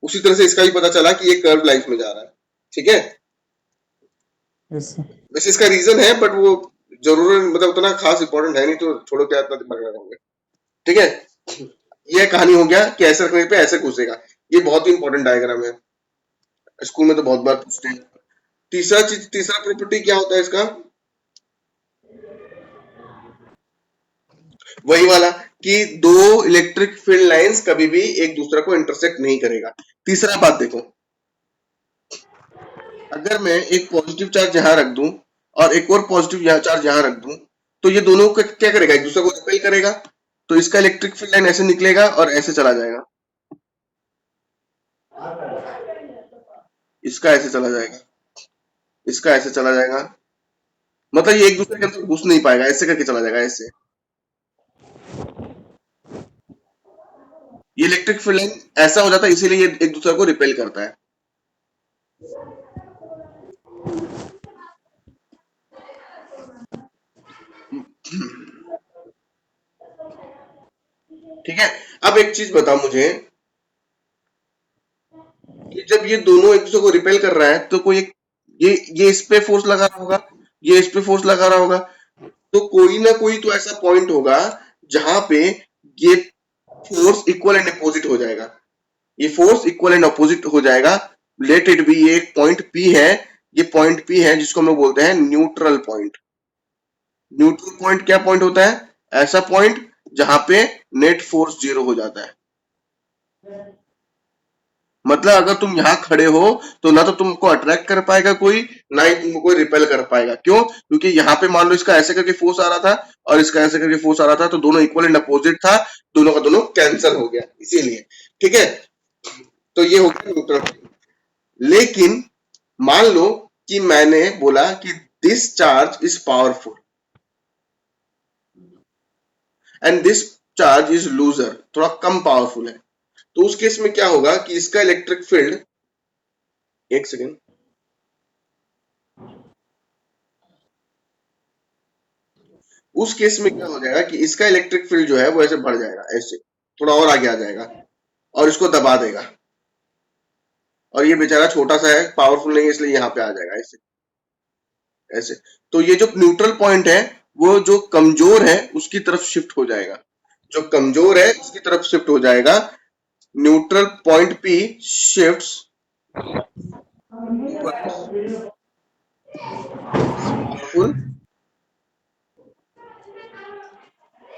उसी तरह से इसका भी पता चला कि ये कर्व लाइफ में जा रहा है। ठीक है, यस सर। वैसे इसका रीजन है, बट वो जरूर मतलब उतना खास इंपॉर्टेंट है नहीं, तो छोड़ो, क्या इतना दिमाग लगाओगे। ठीक है, ये कहानी हो गया कि ऐसे रखने पे ऐसे घुसेगा। ये बहुत ही इंपॉर्टेंट डायग्राम है, स्कूल में तो बहुत बार पूछते हैं। तीसरा प्रॉपर्टी क्या होता है इसका, वही वाला कि दो इलेक्ट्रिक फील्ड लाइंस कभी भी एक दूसरे को इंटरसेक्ट नहीं करेगा। तीसरा बात देखो, अगर मैं एक पॉजिटिव चार्ज यहां रख दूं और एक और पॉजिटिव चार्ज यहां रख दूं, तो ये दोनों को क्या करेगा, एक दूसरे को रिपेल करेगा। तो इसका इलेक्ट्रिक फील्ड लाइन ऐसे निकलेगा और ऐसे चला जाएगा, इसका ऐसे चला जाएगा, इसका ऐसे चला जाएगा। मतलब ये एक दूसरे के अंदर घुस नहीं पाएगा, ऐसे करके चला जाएगा, ऐसे। ये इलेक्ट्रिक फील्ड लाइन ऐसा हो जाता है, इसीलिए ये एक दूसरे को रिपेल करता है। ठीक है, अब एक चीज बताओ मुझे कि जब ये दोनों एक दूसरे को रिपेल कर रहा है, तो कोई एक ये इस पे फोर्स लगा रहा होगा, ये इस पे फोर्स लगा रहा होगा, तो कोई ना कोई तो ऐसा पॉइंट होगा जहां पे ये फोर्स इक्वल एंड अपोजिट हो जाएगा। ये फोर्स इक्वल एंड अपोजिट हो जाएगा। लेट इट बी, ये पॉइंट पी है, ये पॉइंट पी है जिसको हम लोग बोलते हैं न्यूट्रल पॉइंट। न्यूट्रल पॉइंट क्या पॉइंट होता है, ऐसा पॉइंट जहां पे नेट फोर्स 0 हो जाता है। मतलब अगर तुम यहां खड़े हो तो ना तो तुमको अट्रैक्ट कर पाएगा कोई, ना ही तुमको कोई रिपेल कर पाएगा। क्यों? क्योंकि यहाँ पे मान लो इसका ऐसे करके फोर्स आ रहा था और इसका ऐसे करके फोर्स आ रहा था, तो दोनों इक्वल एंड अपोजिट था, दोनों का दोनों कैंसिल हो गया, इसीलिए। ठीक है, तो ये हो गया न्यूट्रल। लेकिन मान लो कि मैंने बोला कि this charge is powerful and this charge is loser, थोड़ा कम पावरफुल है। तो उस केस में क्या होगा कि इसका इलेक्ट्रिक फील्ड, एक सेकेंड, उस केस में क्या हो जाएगा कि इसका इलेक्ट्रिक फील्ड जो है वो ऐसे बढ़ जाएगा, ऐसे थोड़ा और आगे आ जाएगा और इसको दबा देगा। और ये बेचारा छोटा सा है, पावरफुल नहीं है, इसलिए यहाँ पे आ जाएगा ऐसे ऐसे। तो ये जो न्यूट्रल पॉइंट है वो जो कमजोर है उसकी तरफ शिफ्ट हो जाएगा, जो कमजोर है उसकी तरफ शिफ्ट हो जाएगा। Neutral point P shifts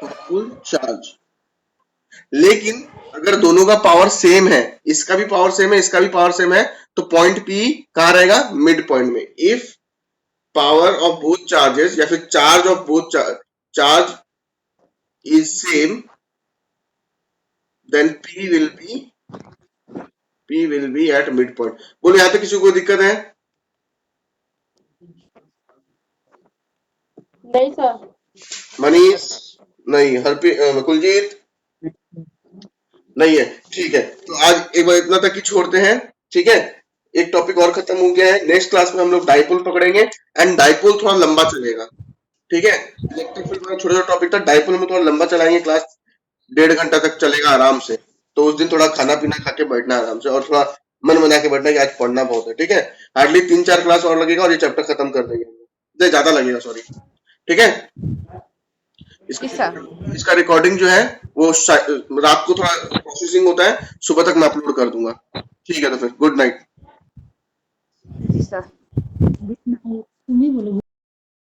powerful charge. लेकिन अगर दोनों का पावर सेम है, इसका भी पावर सेम है, इसका भी पावर सेम है, तो पॉइंट पी कहां रहेगा, मिड पॉइंट में। If power of both charges या फिर charge of both charge is same, then P will be at mid point. बोलो यहां तक किसी को दिक्कत है? नहीं सर। मनीष नहीं, कुलजीत नहीं है। ठीक है, तो आज एक बार इतना तक ही छोड़ते हैं। ठीक है, एक टॉपिक और खत्म हो गया है। नेक्स्ट क्लास में हम लोग डाइपोल पकड़ेंगे एंड डाइपोल थोड़ा लंबा चलेगा। ठीक है, इलेक्ट्रिक फील्ड में छोटा छोटा टॉपिक था, डाइपोल में थोड़ा लंबा चलाएंगे क्लास, 1.5 घंटा तक चलेगा आराम से। तो उस दिन थोड़ा खाना पीना खा के बैठना आराम से, और थोड़ा मन बना के बैठना कि आज पढ़ना बहुत है। ठीक है, हार्डली 3-4 क्लास और लगेगा और ये चैप्टर खत्म कर देंगे, ज्यादा लगेगा, सॉरी। ठीक है, जी सर। इसका रिकॉर्डिंग जो है वो रात को थोड़ा प्रोसेसिंग होता है, सुबह तक मैं अपलोड कर दूंगा। ठीक है, तो फिर गुड नाइट। जी सर। तुम्ही बोलो।